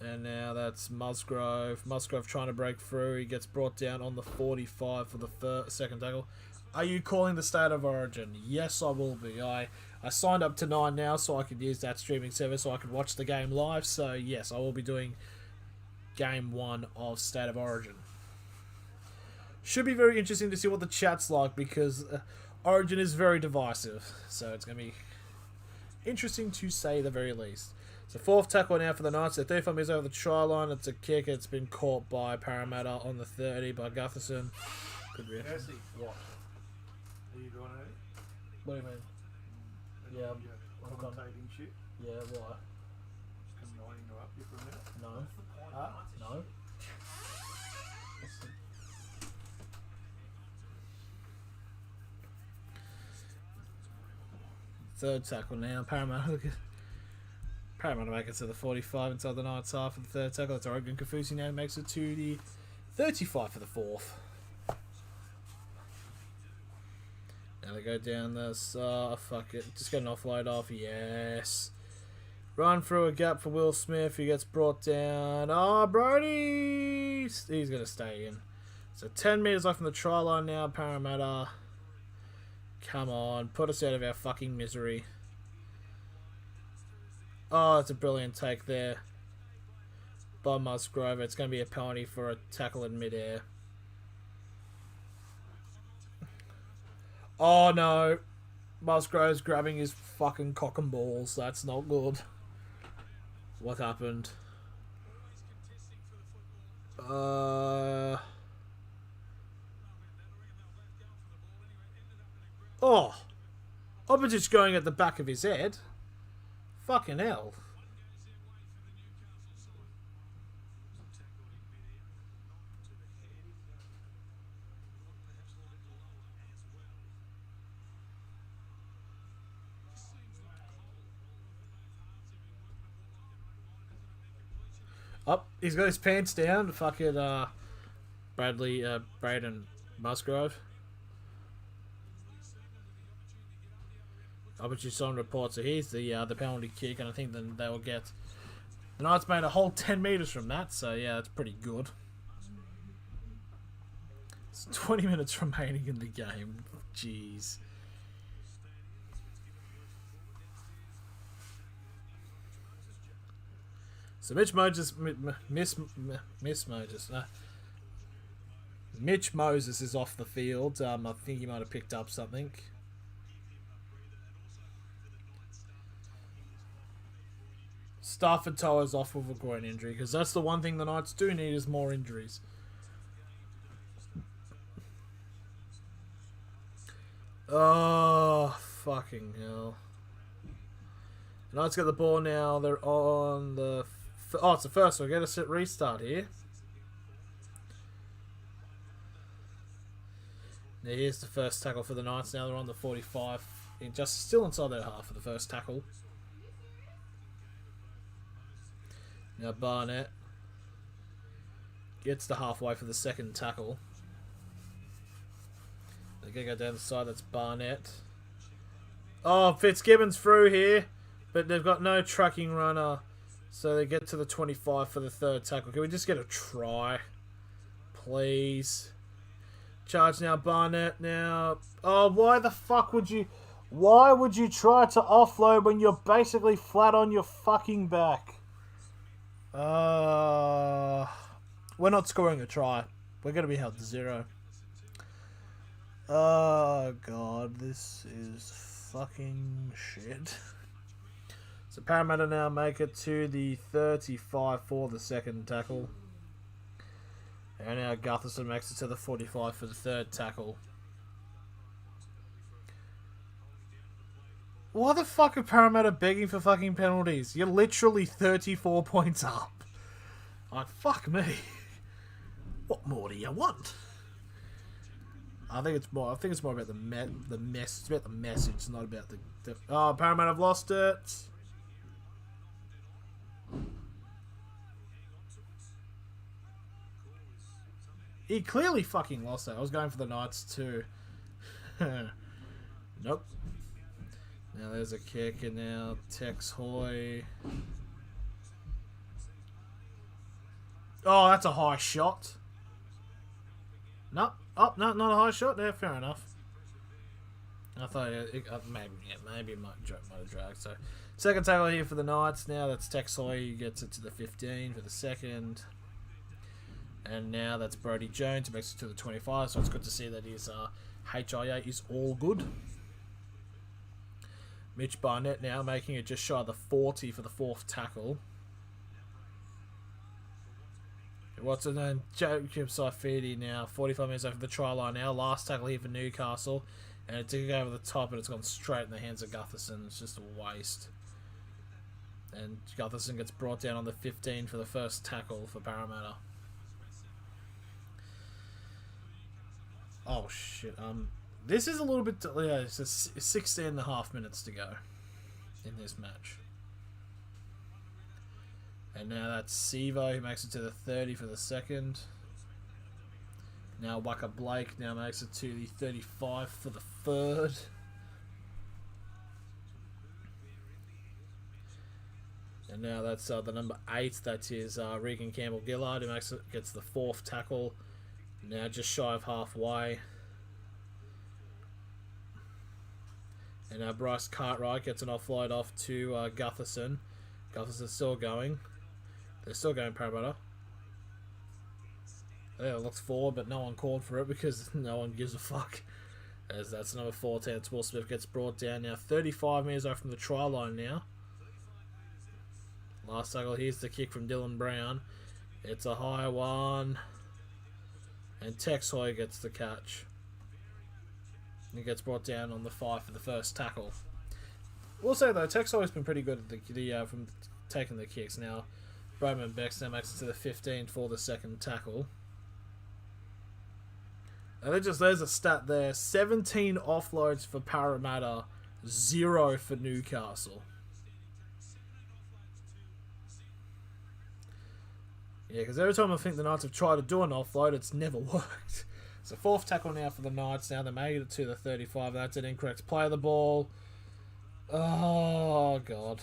And now that's Musgrove. Musgrove trying to break through. He gets brought down on the 45 for the second tackle. Are you calling the State of Origin? Yes, I will be. I signed up to 9 now so I could use that streaming service so I could watch the game live. So, yes, I will be doing Game 1 of State of Origin. Should be very interesting to see what the chat's like, because... Origin is very divisive, so it's going to be interesting to say the very least. So fourth tackle now for the Knights. They're 35 metres over the try line. It's a kick. It's been caught by Parramatta on the 30 by Gutherson. Good reaction. Percy, what? Are you doing it? What do you mean? Yeah, I'm commentating shit. Yeah, why? Can I interrupt you for a minute? No. No. Third tackle now. Parramatta make it to the 45 inside the Knights half of the third tackle. That's Oregon Kafusi now makes it to the 35 for the fourth. Now they go down this. Fuck it. Just get an offload off. Yes. Run through a gap for Will Smith. He gets brought down. Oh, Brody! He's going to stay in. So 10 metres off from the try line now. Parramatta. Come on, put us out of our fucking misery. Oh, it's a brilliant take there by Musgrove. It's going to be a penalty for a tackle in midair. Oh, no. Musgrove's grabbing his fucking cock and balls. That's not good. What happened? Oh! Opposite's going at the back of his head. Fucking hell. Oh, he's got his pants down. Fucking Braden Musgrove. Obviously, some reports. So here's the penalty kick, and I think then they will get. The Knights made a whole 10 metres from that, so yeah, that's pretty good. It's 20 minutes remaining in the game. Jeez. So Mitch Moses is off the field. I think he might have picked up something. Stafford Toa's off with a groin injury, because that's the one thing the Knights do need is more injuries. Oh, fucking hell. The Knights get the ball now. They're on the... Oh, it's the first. We'll get a set restart here. Now here's the first tackle for the Knights. Now they're on the 45. Just still inside their half for the first tackle. Now Barnett gets to halfway for the second tackle. They're going to go down the side. That's Barnett. Oh, Fitzgibbon's through here. But they've got no tracking runner. So they get to the 25 for the third tackle. Can we just get a try? Please. Charge now, Barnett now. Oh, why the fuck would you... Why would you try to offload when you're basically flat on your fucking back? We're not scoring a try. We're going to be held to 0. Oh, God. This is fucking shit. So Parramatta now make it to the 35 for the second tackle. And now Gutherson makes it to the 45 for the third tackle. Why the fuck are Parramatta begging for fucking penalties? You're literally 34 points up. Like, fuck me. What more do you want? I think it's more about the mess. It's about the message, not about the oh, Parramatta have lost it. He clearly fucking lost that. I was going for the Knights too. Nope. Now there's a kick, and now Tex Hoy. Oh, that's a high shot. Nope. Oh, no, not a high shot there. Fair enough. I thought maybe it might have dragged. So, second tackle here for the Knights. Now that's Tex Hoy. He gets it to the 15 for the second. And now that's Brodie Jones who makes it to the 25. So it's good to see that his HIA is all good. Mitch Barnett now making it just shy of the 40 for the fourth tackle. What's his name? Jacob Saifidi now, 45 minutes over the try line now. Last tackle here for Newcastle. And it did go over the top, and it's gone straight in the hands of Gutherson. It's just a waste. And Gutherson gets brought down on the 15 for the first tackle for Parramatta. Oh, shit. This is a little bit... Yeah, it's 16 and a half minutes to go in this match. And now that's Sevo who makes it to the 30 for the second. Now Waka Blake now makes it to the 35 for the third. And now that's the number 8. That is Regan Campbell-Gillard who gets the fourth tackle. Now just shy of halfway. And now Bryce Cartwright gets an offload off to Gutherson. Gutherson's still going. They're still going Parramatta. Yeah, it looks forward, but no one called for it because no one gives a fuck. As that's number 14. It's Will Smith gets brought down now. 35 metres away from the try line now. Last tackle. Here's the kick from Dylan Brown. It's a high one. And Tex Hoy gets the catch. He gets brought down on the 5 for the first tackle. We'll say though, Tex Hoy's been pretty good at from taking the kicks. Now, Bowman Becks now makes it to the 15 for the second tackle. And there's a stat there. 17 offloads for Parramatta, 0 for Newcastle. Yeah, because every time I think the Knights have tried to do an offload, it's never worked. So fourth tackle now for the Knights. Now they made it to the 35. That's an incorrect play of the ball. Oh, God.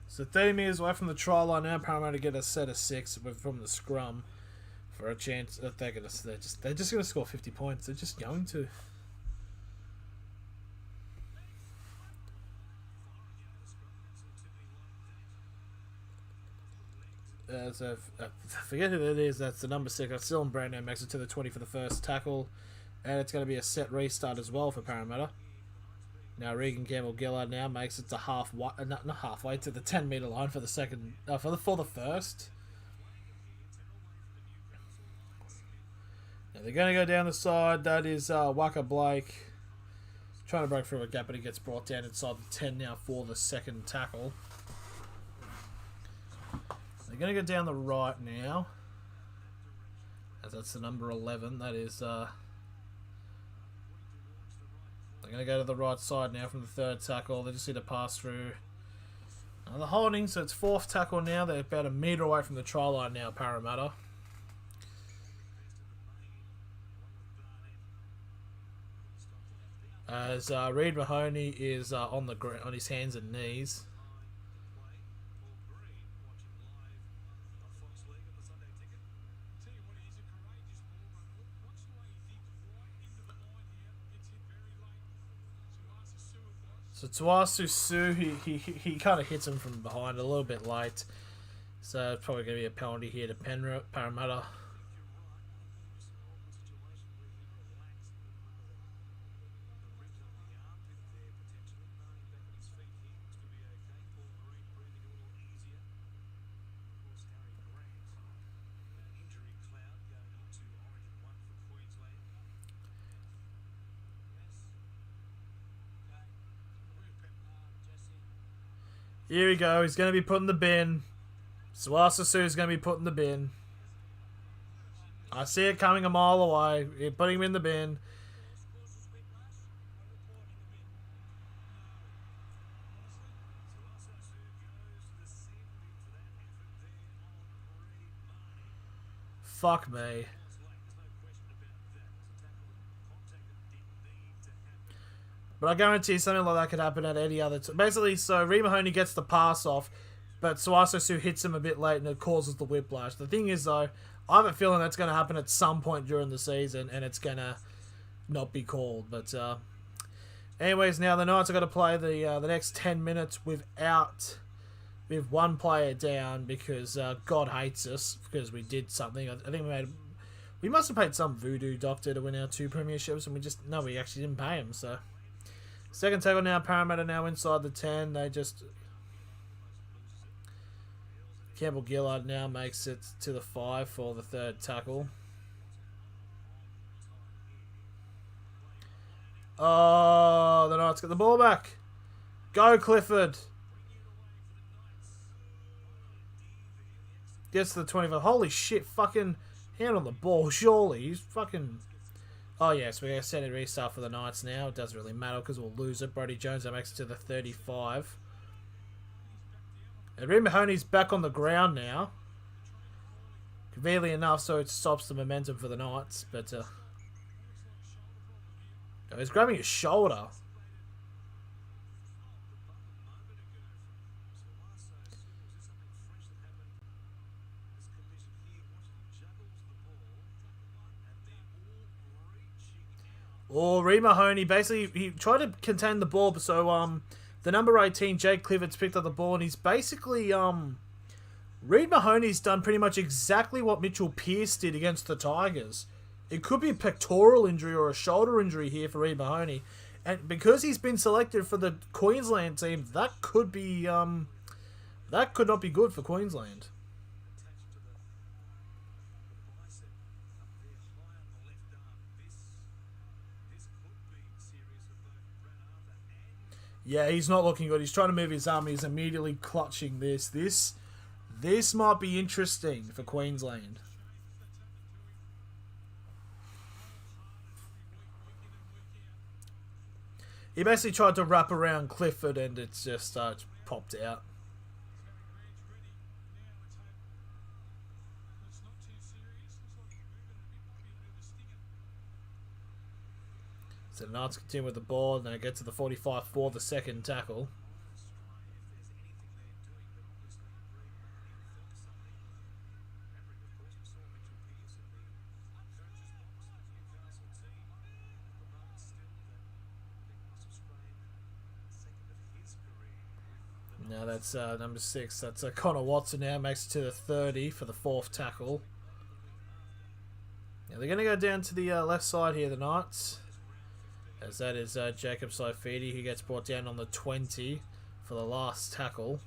So 30 metres away from the try line now. Parramatta get a set of 6 from the scrum for a chance that they're just going to score 50 points. They're just going to. So I forget who that is. That's the number 6. That's still in Brandon. Makes it to the 20 for the first tackle, and it's going to be a set restart as well for Parramatta. Now Regan Campbell-Gillard now makes it to not halfway to the 10-metre line for the second for the first. Now they're going to go down the side. That is Waka Blake trying to break through a gap, but he gets brought down inside the 10 now for the second tackle. They're going to go down the right now, as that's the number 11. That is. They're going to go to the right side now from the third tackle. They just need to pass through the holding. So it's fourth tackle now. They're about a metre away from the try line now, Parramatta. As Reid Mahoney is on the ground, on his hands and knees. So Tuasu Su, he kind of hits him from behind a little bit late. So it's probably going to be a penalty here to Parramatta. Here we go. He's going to be put in the bin. Suasa Su's going to be put in the bin. I see it coming a mile away. You're putting him in the bin. Fuck me. But I guarantee something like that could happen at any other time. Basically, so Reid Mahoney gets the pass off, but Suaso Su hits him a bit late and it causes the whiplash. The thing is, though, I have a feeling that's going to happen at some point during the season and it's going to not be called. But anyways, now the Knights are going to play the next 10 minutes with one player down because God hates us because we did something. I think we must have paid some voodoo doctor to win our 2 premierships and we actually didn't pay him, so... Second tackle now, Parramatta now inside the 10. They just... Campbell-Gillard now makes it to the 5 for the third tackle. Oh, the Knights get the ball back. Go, Clifford. Gets to the 25. Holy shit, fucking hand on the ball, surely. He's fucking... Oh, yes, we're going to set a restart for the Knights now. It doesn't really matter because we'll lose it. Brodie Jones that makes it to the 35. And Reid Mahoney's back on the ground now. Conveniently enough, so it stops the momentum for the Knights. But he's grabbing his shoulder. Or Reed Mahoney, basically, he tried to contain the ball, so, the number 18, Jake Clifford's picked up the ball, and he's basically, Reed Mahoney's done pretty much exactly what Mitchell Pearce did against the Tigers. It could be a pectoral injury or a shoulder injury here for Reed Mahoney. And because he's been selected for the Queensland team, that could be, that could not be good for Queensland. Yeah, he's not looking good. He's trying to move his arm. He's immediately clutching this. This might be interesting for Queensland. He basically tried to wrap around Clifford and it's just popped out. So the Knights continue with the ball and they get to the 45 for the second tackle. Now that's number 6. That's Connor Watson now. Makes it to the 30 for the 4th tackle. Now they're going to go down to the left side here, the Knights. As that is Jacob Saifidi, who gets brought down on the 20 for the last tackle.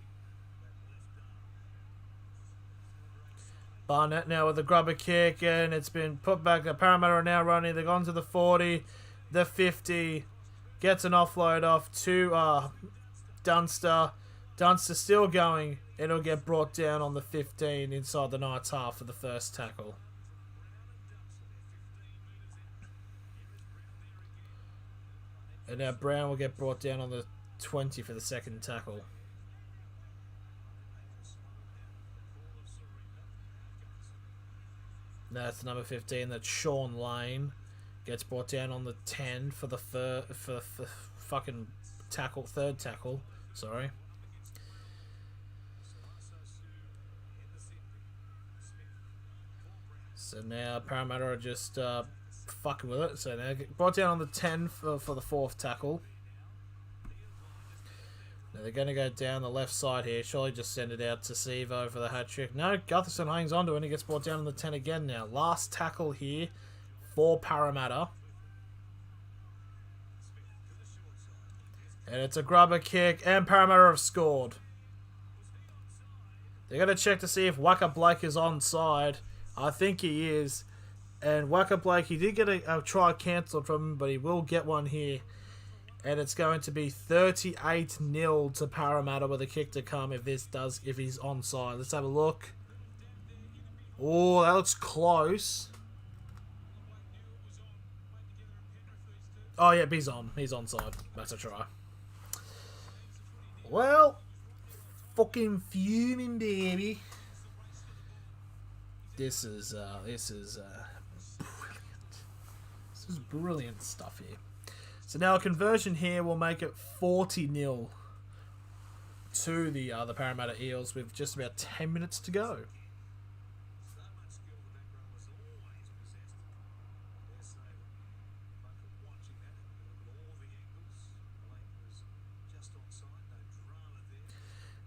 Barnett now with the grubber kick, and it's been put back. The Parramatta are now running. They've gone to the 40, the 50. Gets an offload off to Dunster. Dunster still going, and it'll get brought down on the 15 inside the Knights half for the first tackle. And now Brown will get brought down on the 20 for the second tackle. That's number 15. That's Sean Lane. Gets brought down on the 10 for the fucking tackle, third tackle. Sorry. So now Parramatta are just fucking with it. So now get brought down on the 10 for the 4th tackle. Now they're going to go down the left side here. Surely just send it out to Sevo for the hat trick. No, Gutherson hangs on to it and he gets brought down on the 10 again now. Last tackle here for Parramatta. And it's a grubber kick and Parramatta have scored. They're going to check to see if Waka Blake is onside. I think he is. And Waka Blake, he did get a try cancelled from him, but he will get one here. And it's going to be 38-0 to Parramatta with a kick to come if he's onside. Let's have a look. Oh, that looks close. Oh, yeah, he's on. He's onside. That's a try. Well, fucking fuming, baby. This is brilliant. This is brilliant stuff here. So now a conversion here will make it 40-0 to the Parramatta Eels with just about 10 minutes to go.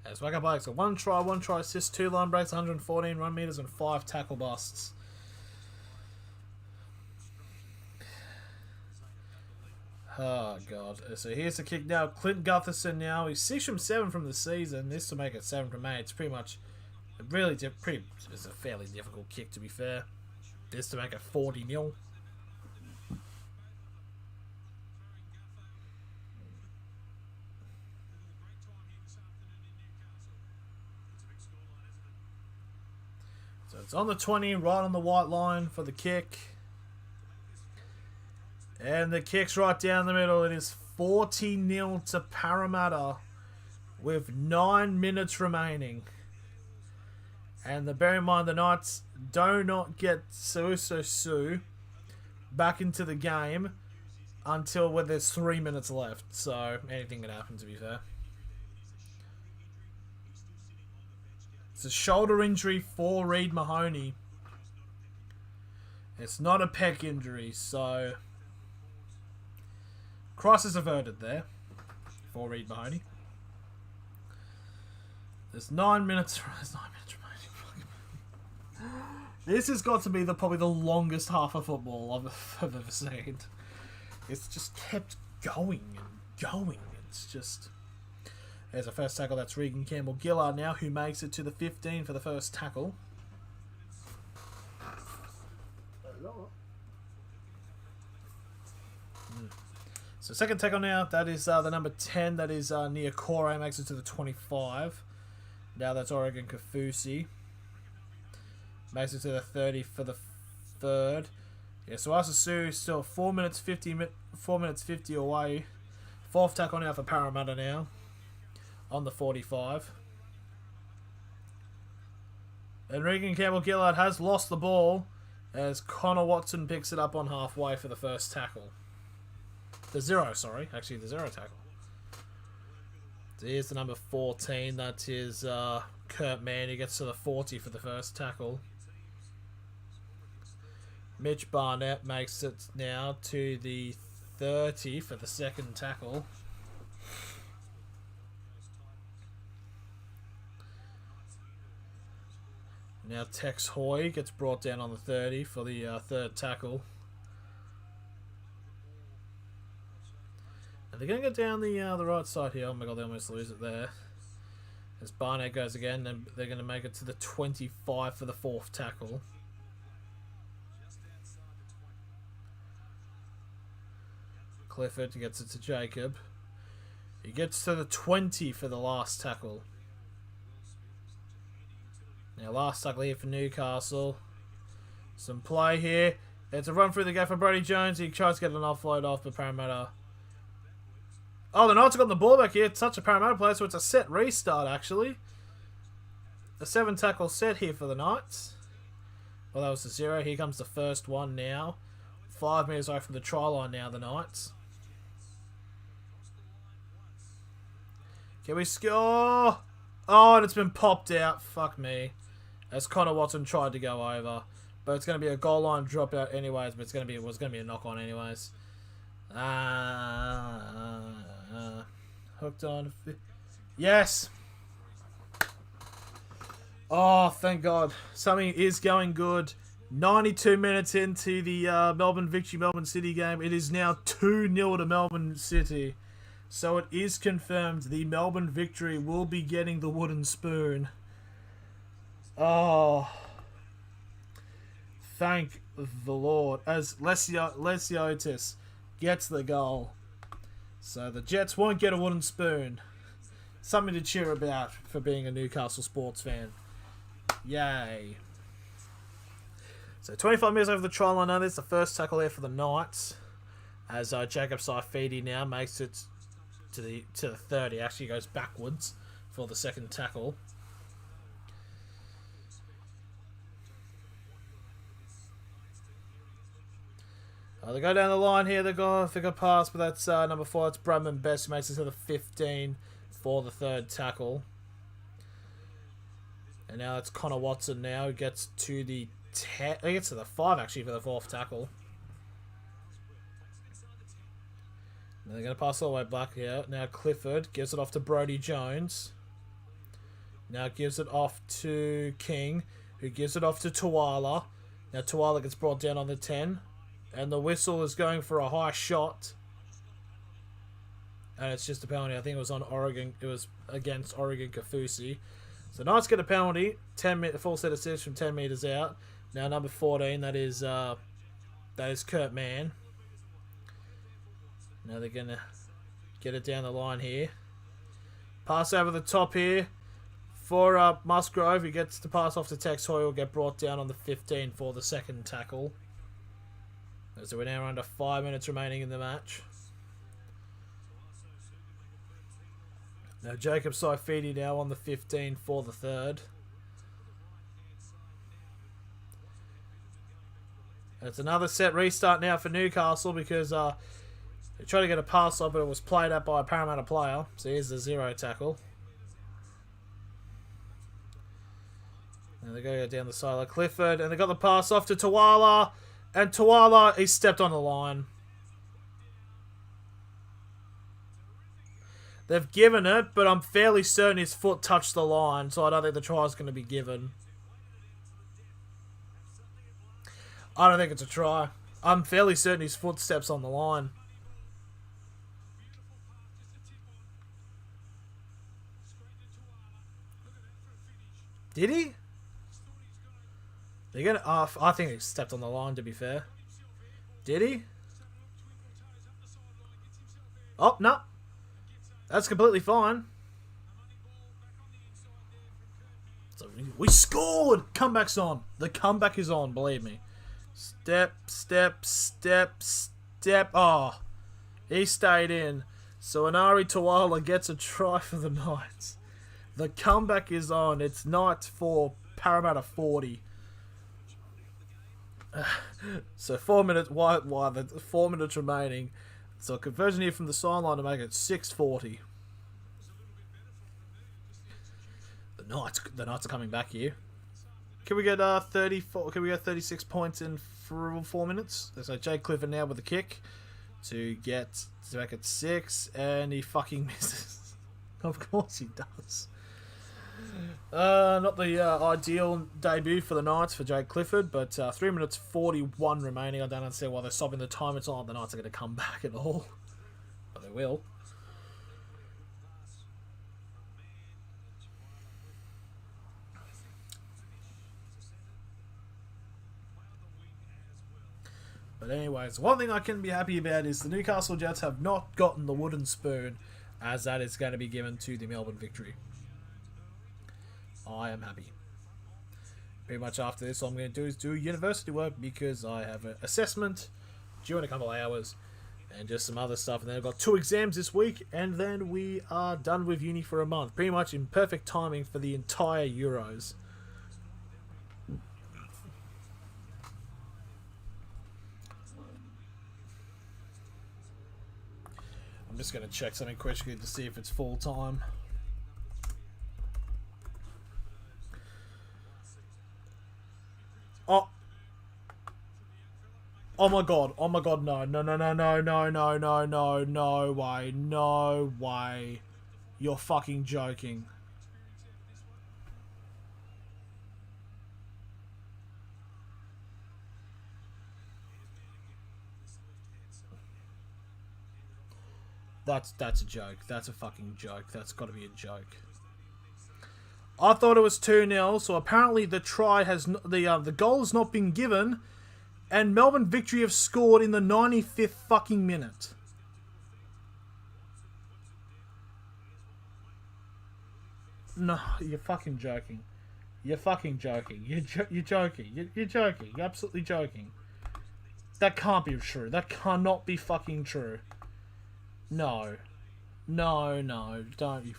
As Waka Blake's got 1 try assist, 2 line breaks, 114 run meters, and 5 tackle busts. Oh, God. So here's the kick now. Clint Gutherson now. He's 6 from 7 from the season. This to make it 7 from 8. It's pretty much... It's a fairly difficult kick, to be fair. This to make it 40-0. So it's on the 20, right on the white line for the kick. And the kick's right down the middle. It is 40-0 to Parramatta with 9 minutes remaining. And bear in mind, the Knights do not get Susu back into the game until when there's 3 minutes left. So anything can happen, to be fair. It's a shoulder injury for Reed Mahoney. It's not a pec injury, so... Crisis averted there for Reid Mahoney. There's 9 minutes. There's 9 minutes remaining. This has got to be probably the longest half of football I've ever seen. It's just kept going and going. It's just... There's a first tackle. That's Regan Campbell-Gillard now, who makes it to the 15 for the first tackle. So second tackle now. That is the number 10. That is Niokore, makes it to the 25. Now that's Oregon Kafusi. Makes it to the 30 for the third. Yeah, so Asasu still 4 minutes 50 away. Fourth tackle now for Parramatta now. On the 45. And Regan Campbell-Gillard has lost the ball as Connor Watson picks it up on halfway for the first tackle. The zero tackle. So here's the number 14. That is Kurt Mann, who gets to the 40 for the first tackle. Mitch Barnett makes it now to the 30 for the second tackle. Now Tex Hoy gets brought down on the 30 for the third tackle. And they're going to go down the right side here. Oh my god, they almost lose it there. As Barnett goes again, and they're going to make it to the 25 for the fourth tackle. Clifford gets it to Jacob. He gets to the 20 for the last tackle. Now last tackle here for Newcastle. Some play here. It's a run through the gap for Brody Jones. He tries to get an offload off, but Parramatta... Oh, the Knights have got the ball back here. It's such a Parramatta play, so it's a set restart, actually. A 7 tackle set here for the Knights. Well, that was the 0. Here comes the first one now. 5 metres away from the try line now, the Knights. Can we score? Oh, and it's been popped out. Fuck me. As Connor Watson tried to go over. But it's going to be a goal line dropout anyways. But it was going to be a knock on anyways. Hooked on. Yes. Oh, thank God. Something is going good. 92 minutes into the Melbourne City game. It is now 2-0 to Melbourne City. So it is confirmed the Melbourne Victory will be getting the wooden spoon. Oh. Thank the Lord. As Lesiotis gets the goal. So the Jets won't get a wooden spoon. Something to cheer about for being a Newcastle sports fan. Yay. So 25 metres over the try line now. There's the first tackle there for the Knights. As Jacob Saifidi now makes it to the 30. Actually goes backwards for the second tackle. They go down the line here. They go think a pass, but that's number 4. It's Bradman Best who makes it to the 15 for the third tackle. And now it's Connor Watson now who gets to the 10. He gets to the 5 actually for the fourth tackle. And they're going to pass all the way back here. Now Clifford gives it off to Brody Jones. Now gives it off to King, who gives it off to Tuala. Now Tuala gets brought down on the 10. And the whistle is going for a high shot. And it's just a penalty. I think it was on Oregon. It was against Oregon Kafusi. So Knights get a penalty. 10 full set of steps from 10 metres out. Now number 14, that is Kurt Mann. Now they're going to get it down the line here. Pass over the top here for Musgrove, who gets to pass off to Tex Hoy, will get brought down on the 15 for the second tackle. So we're now under 5 minutes remaining in the match. Now Jacob Saifidi now on the 15 for the third. It's another set restart now for Newcastle because they tried to get a pass off, but it was played up by a Parramatta player. So here's the 0 tackle. Now they go down the side of Clifford, and they got the pass off to Tuala. And Tuala, he stepped on the line. They've given it, but I'm fairly certain his foot touched the line, so I don't think the try is going to be given. I don't think it's a try. I'm fairly certain his foot steps on the line. Did he? They're gonna. I think he stepped on the line. To be fair, did he? Oh no, that's completely fine. So we scored. Comeback's on. The comeback is on. Believe me. Step, step, step, step. Oh, he stayed in. So Anari Tawala gets a try for the Knights. The comeback is on. It's Knights 4, Parramatta 40. So 4 minutes. Why? The 4 minutes remaining. So a conversion here from the sideline to make it 6:40. The Knights are coming back here. Can we get 34? Can we get 36 points in 4 minutes? So Jake Clifford now with the kick to make it 6, and he fucking misses. Of course he does. Not the ideal debut for the Knights for Jake Clifford, but 3 minutes 41 remaining. I don't understand why they're stopping the time. It's not like the Knights are going to come back at all, but they will. But anyways, one thing I can be happy about is the Newcastle Jets have not gotten the wooden spoon, as that is going to be given to the Melbourne Victory. I am happy. Pretty much after this, all I'm going to do is do university work because I have an assessment due in a couple of hours and just some other stuff. And then I've got 2 exams this week, and then we are done with uni for a month. Pretty much in perfect timing for the entire Euros. I'm just going to check something quickly to see if it's full time. Oh my god, no way. You're fucking joking. That's a joke. That's a fucking joke. That's got to be a joke. I thought it was 2-0, so apparently the try has the goal has not been given, and Melbourne Victory have scored in the 95th fucking minute. No, you're fucking joking. You're fucking joking. You're joking. You're joking. You're absolutely joking. That can't be true. That cannot be fucking true. No. No, don't you.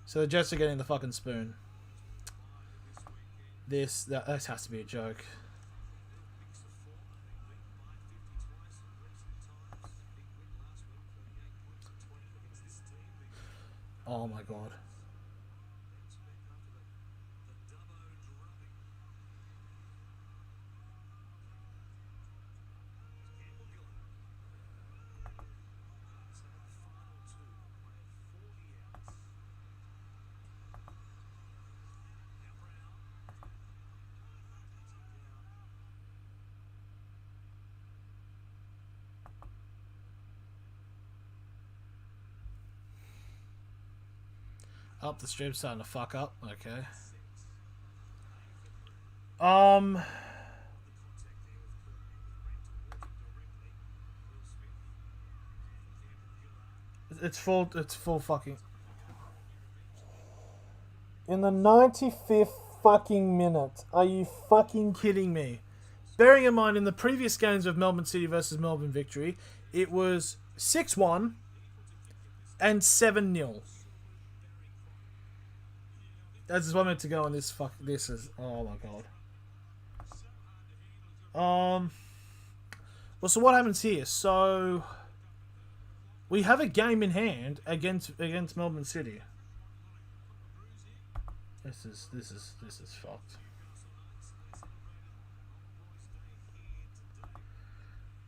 So the Jets are getting the fucking spoon. This has to be a joke. Oh my god. Up, the stream's starting to fuck up. Okay. It's full fucking. In the 95th fucking minute. Are you fucking kidding me? Bearing in mind, in the previous games of Melbourne City versus Melbourne Victory, it was 6-1 and 7-0. That's just 1 minute to go on this this is, oh my god. Well, so what happens here? So we have a game in hand against Melbourne City. This is fucked.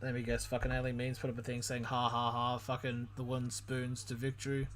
Let me guess, fucking Alien Means put up a thing saying ha ha ha, fucking the wooden spoons to victory.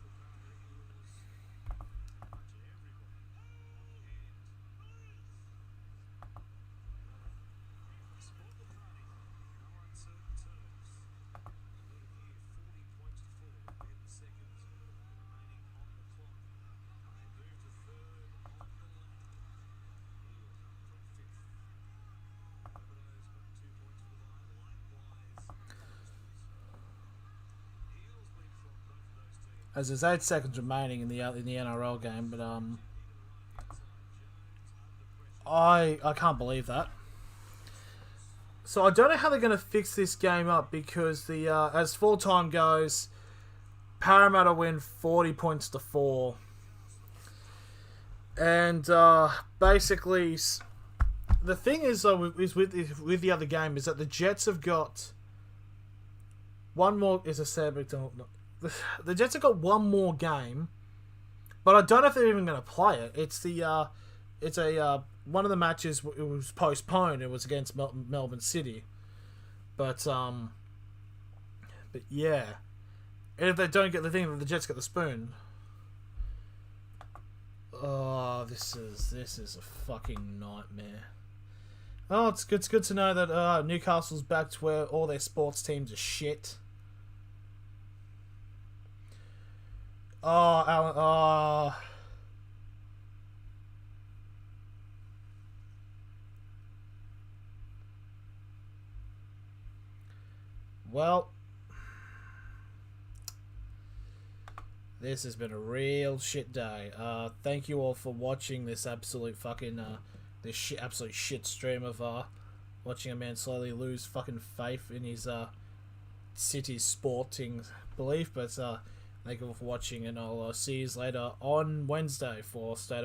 As there's 8 seconds remaining in the NRL game, but I can't believe that. So I don't know how they're going to fix this game up because the as full time goes, Parramatta win 40 points to 4, and basically the thing is with the other game is that the Jets have got one more. Is a sad the Jets have got one more game, but I don't know if they're even going to play it. It's one of the matches. It was postponed. It was against Melbourne City, but yeah. And if they don't get the thing, the Jets get the spoon. Oh, this is a fucking nightmare. Oh, it's good to know that Newcastle's back to where all their sports teams are shit. Oh, Alan. Oh. Well, this has been a real shit day. Thank you all for watching this absolute fucking absolute shit stream of watching a man slowly lose fucking faith in his city's sporting belief. But thank you all for watching, and I'll see you later on Wednesday for State of